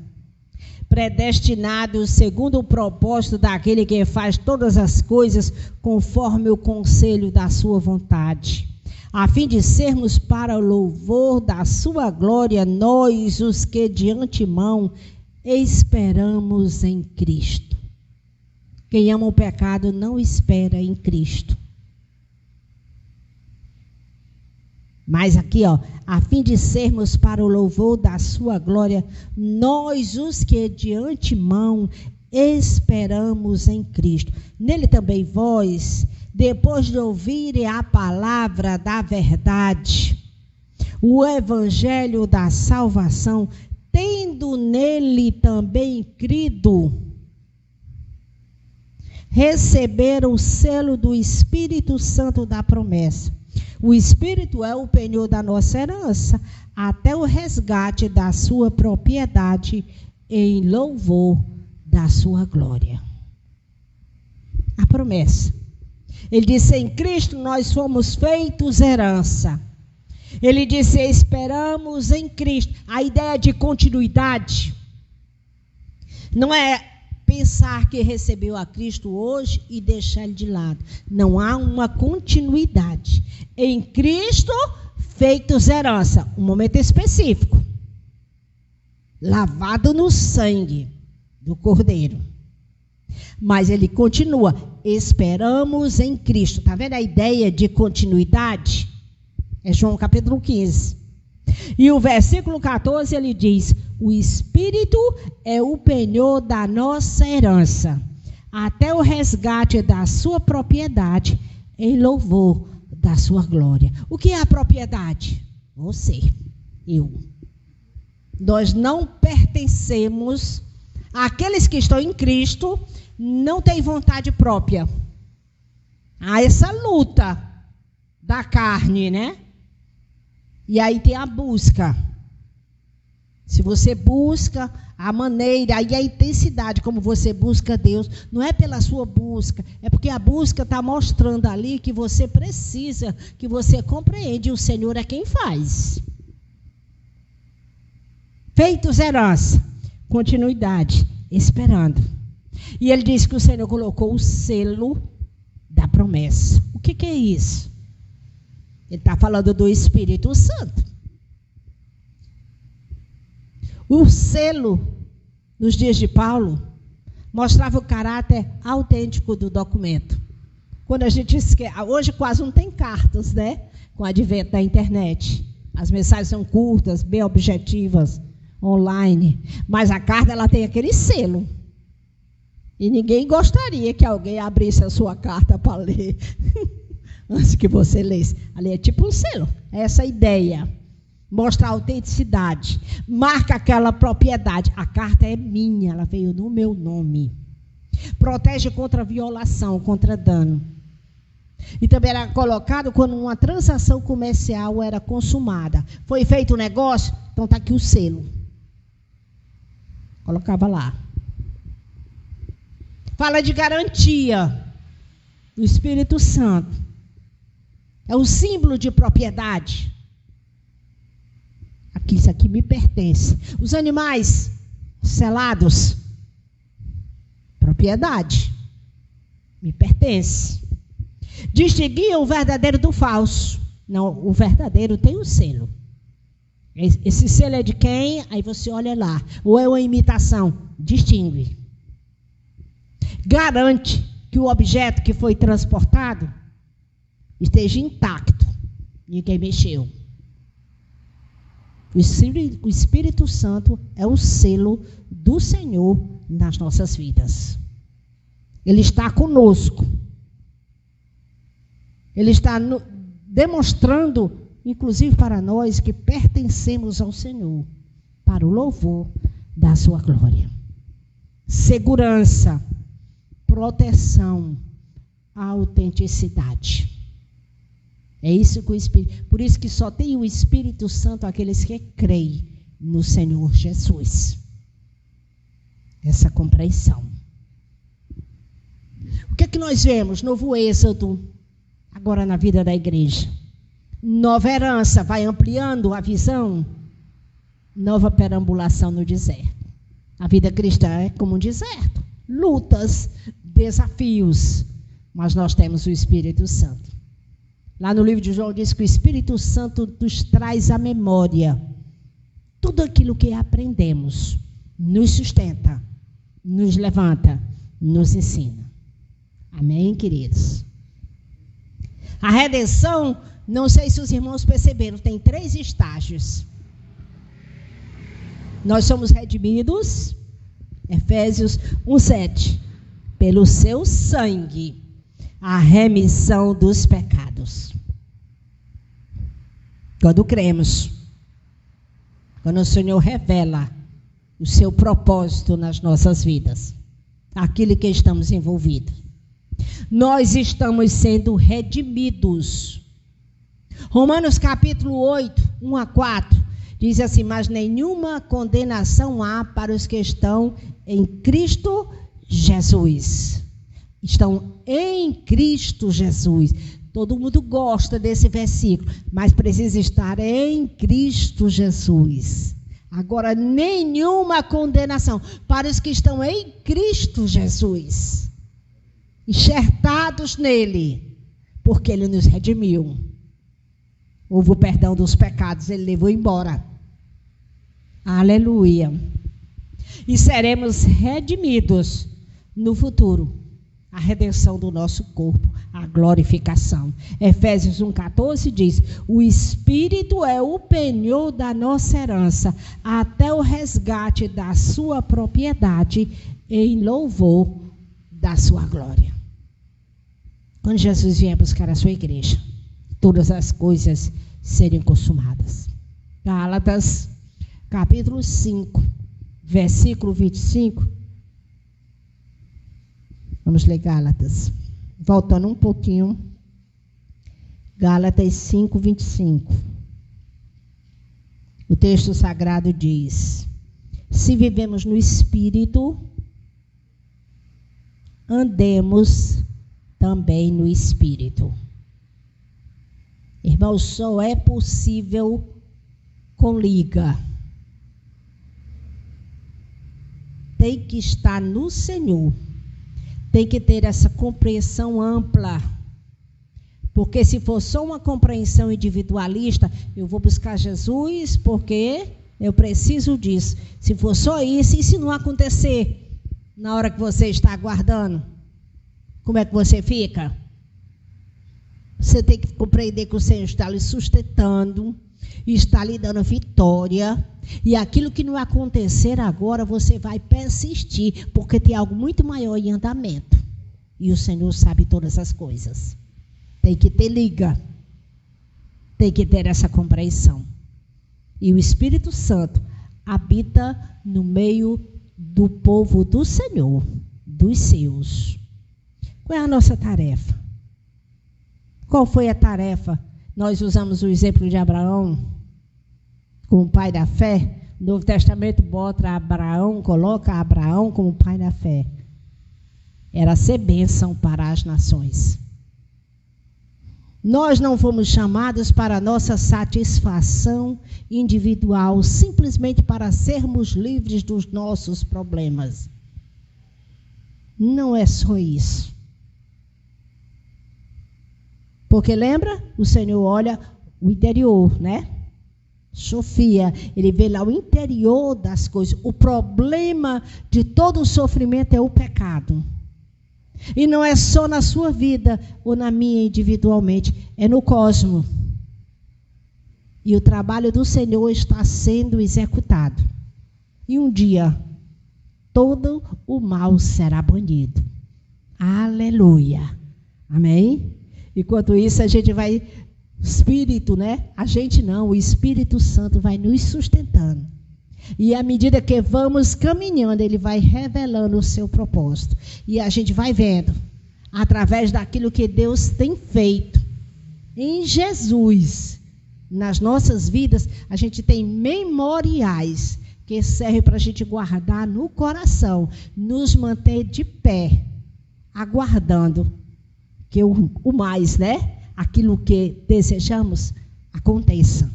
predestinados segundo o propósito daquele que faz todas as coisas conforme o conselho da sua vontade, a fim de sermos para o louvor da sua glória, nós os que de antemão esperamos em Cristo. Quem ama o pecado não espera em Cristo. Mas aqui, a fim de sermos para o louvor da sua glória, nós os que de antemão esperamos em Cristo. Nele também vós, depois de ouvirem a palavra da verdade, o evangelho da salvação, tendo nele também crido, receberam o selo do Espírito Santo da promessa. O Espírito é o penhor da nossa herança, até o resgate da sua propriedade, em louvor da sua glória. A promessa. Ele disse, em Cristo nós fomos feitos herança. Ele disse, esperamos em Cristo. A ideia de continuidade não é pensar que recebeu a Cristo hoje e deixar ele de lado. Não há uma continuidade. Em Cristo, feitos herança. Um momento específico. Lavado no sangue do Cordeiro. Mas ele continua. Esperamos em Cristo. Está vendo a ideia de continuidade? É João capítulo 15. E o versículo 14 ele diz, o Espírito é o penhor da nossa herança, até o resgate da sua propriedade, em louvor da sua glória. O que é a propriedade? Você, eu. Nós não pertencemos, àqueles que estão em Cristo, não têm vontade própria. Há essa luta da carne, né? E aí tem a busca. Se você busca a maneira e a intensidade como você busca Deus, não é pela sua busca, é porque a busca está mostrando ali que você precisa, que você compreende, o Senhor é quem faz. Feitos herança, continuidade, esperando. E ele diz que o Senhor colocou o selo da promessa. O que é isso? Ele está falando do Espírito Santo. O selo, nos dias de Paulo, mostrava o caráter autêntico do documento. Quando a gente esquece, hoje quase não tem cartas, né? Com o advento da internet. As mensagens são curtas, bem objetivas, online. Mas a carta, ela tem aquele selo. E ninguém gostaria que alguém abrisse a sua carta para ler. Antes que você lesse. Ali é tipo um selo. É essa ideia. Mostra a autenticidade. Marca aquela propriedade. A carta é minha, ela veio no meu nome. Protege contra violação, contra dano. E também era colocado quando uma transação comercial era consumada. Foi feito o negócio, então está aqui o selo. Colocava lá. Fala de garantia do Espírito Santo. É um símbolo de propriedade. Aqui, isso aqui me pertence. Os animais selados, propriedade, me pertence. Distinguia o verdadeiro do falso. Não, o verdadeiro tem um selo. Esse selo é de quem? Aí você olha lá. Ou é uma imitação? Distingue. Garante que o objeto que foi transportado esteja intacto. Ninguém mexeu. O Espírito Santo é o selo do Senhor nas nossas vidas. Ele está conosco. Ele está demonstrando, inclusive para nós, que pertencemos ao Senhor, para o louvor da sua glória. Segurança, proteção, autenticidade. É isso que o Espírito... Por isso que só tem o Espírito Santo aqueles que creem no Senhor Jesus. Essa compreensão. O que é que nós vemos? Novo êxodo, agora na vida da igreja. Nova herança, vai ampliando a visão. Nova perambulação no deserto. A vida cristã é como um deserto. Lutas, desafios. Mas nós temos o Espírito Santo. Lá no livro de João diz que o Espírito Santo nos traz à memória tudo aquilo que aprendemos, nos sustenta, nos levanta, nos ensina. Amém, queridos? A redenção, não sei se os irmãos perceberam, tem 3 estágios. Nós somos redimidos, Efésios 1:7, pelo seu sangue, a remissão dos pecados. Quando cremos, quando o Senhor revela o seu propósito nas nossas vidas, aquilo que estamos envolvidos, nós estamos sendo redimidos. Romanos capítulo 8, 1-4, diz assim: mas nenhuma condenação há para os que estão em Cristo Jesus. Estão em Cristo Jesus. Todo mundo gosta desse versículo, mas precisa estar em Cristo Jesus. Agora, nenhuma condenação para os que estão em Cristo Jesus, enxertados nele, porque ele nos redimiu. Houve o perdão dos pecados, ele levou embora. Aleluia. E seremos redimidos no futuro. A redenção do nosso corpo, a glorificação. Efésios 1,14 diz: o Espírito é o penhor da nossa herança, até o resgate da sua propriedade, em louvor da sua glória. Quando Jesus vier buscar a sua igreja, todas as coisas serem consumadas. Gálatas, capítulo 5, versículo 25. Vamos ler Gálatas. Voltando um pouquinho. Gálatas 5, 25. O texto sagrado diz: se vivemos no Espírito, andemos também no Espírito. Irmãos, só é possível com liga. Tem que estar no Senhor. Tem que ter essa compreensão ampla. Porque se for só uma compreensão individualista, eu vou buscar Jesus porque eu preciso disso. Se for só isso, e se não acontecer na hora que você está aguardando, como é que você fica? Você tem que compreender que o Senhor está lhe sustentando, está lhe dando vitória. E aquilo que não acontecer agora, você vai persistir, porque tem algo muito maior em andamento. E o Senhor sabe todas as coisas. Tem que ter liga. Tem que ter essa compreensão. E o Espírito Santo habita no meio do povo do Senhor, dos seus. Qual é a nossa tarefa? Qual foi a tarefa? Nós usamos o exemplo de Abraão como pai da fé. O Novo Testamento coloca Abraão como pai da fé. Era ser bênção para as nações. Nós não fomos chamados para a nossa satisfação individual, simplesmente para sermos livres dos nossos problemas. Não é só isso. Porque lembra? O Senhor olha o interior, né? Sofia, ele vê lá o interior das coisas. O problema de todo o sofrimento é o pecado. E não é só na sua vida ou na minha individualmente, é no cosmos. E o trabalho do Senhor está sendo executado. E um dia, todo o mal será banido. Aleluia. Amém? Enquanto isso, a gente vai... Espírito, né? A gente não, o Espírito Santo vai nos sustentando. E à medida que vamos caminhando, ele vai revelando o seu propósito. E a gente vai vendo, através daquilo que Deus tem feito em Jesus, nas nossas vidas, a gente tem memoriais que servem para a gente guardar no coração, nos manter de pé, aguardando que o mais, né? Aquilo que desejamos aconteça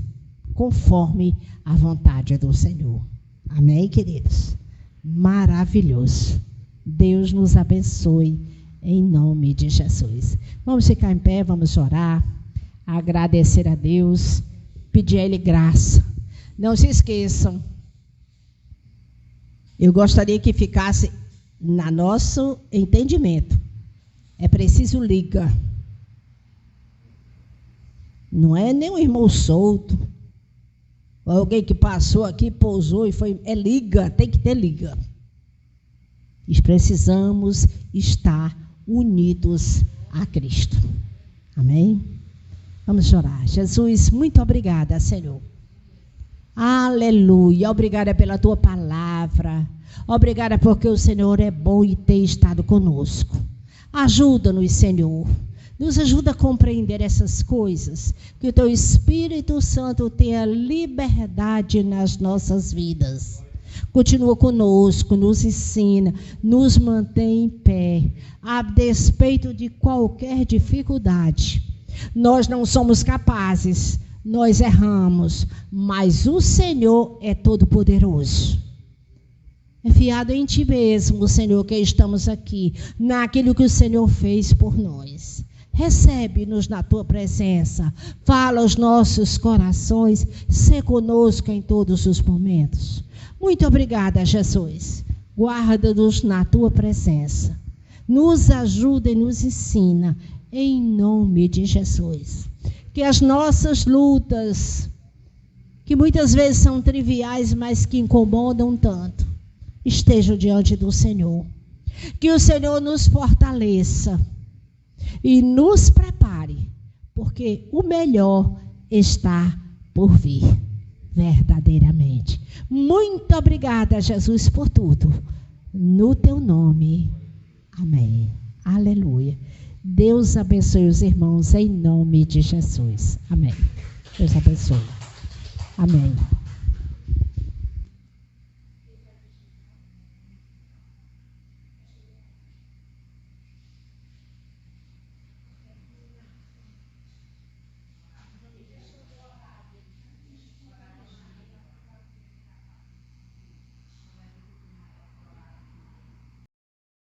conforme a vontade do Senhor. Amém, queridos? maravilhoso. Deus nos abençoe em nome de Jesus. Vamos ficar em pé, vamos orar, agradecer a Deus, pedir a Ele graça. Não se esqueçam, eu gostaria que ficasse no nosso entendimento. É preciso liga. Não é nem um irmão solto, alguém que passou aqui, pousou e foi. É liga, tem que ter liga. E precisamos estar unidos a Cristo. Amém? Vamos orar. Jesus, muito obrigada, Senhor. Aleluia. Obrigada pela tua palavra. Obrigada porque o Senhor é bom e tem estado conosco. Ajuda-nos, Senhor. Nos ajuda a compreender essas coisas. Que o teu Espírito Santo tenha liberdade nas nossas vidas. Continua conosco, nos ensina, nos mantém em pé, a despeito de qualquer dificuldade. Nós não somos capazes, nós erramos, mas o Senhor é todo-poderoso. É fiado em Ti mesmo, Senhor, que estamos aqui, naquilo que o Senhor fez por nós. Recebe-nos na Tua presença, fala aos nossos corações, sê conosco em todos os momentos. Muito obrigada, Jesus. Guarda-nos na Tua presença. Nos ajuda e nos ensina, em nome de Jesus. Que as nossas lutas, que muitas vezes são triviais, mas que incomodam tanto, estejam diante do Senhor. Que o Senhor nos fortaleça e nos prepare, porque o melhor está por vir. Verdadeiramente. Muito obrigada, Jesus, por tudo. No teu nome. Amém. Aleluia. Deus abençoe os irmãos em nome de Jesus. Amém. Deus abençoe. Amém.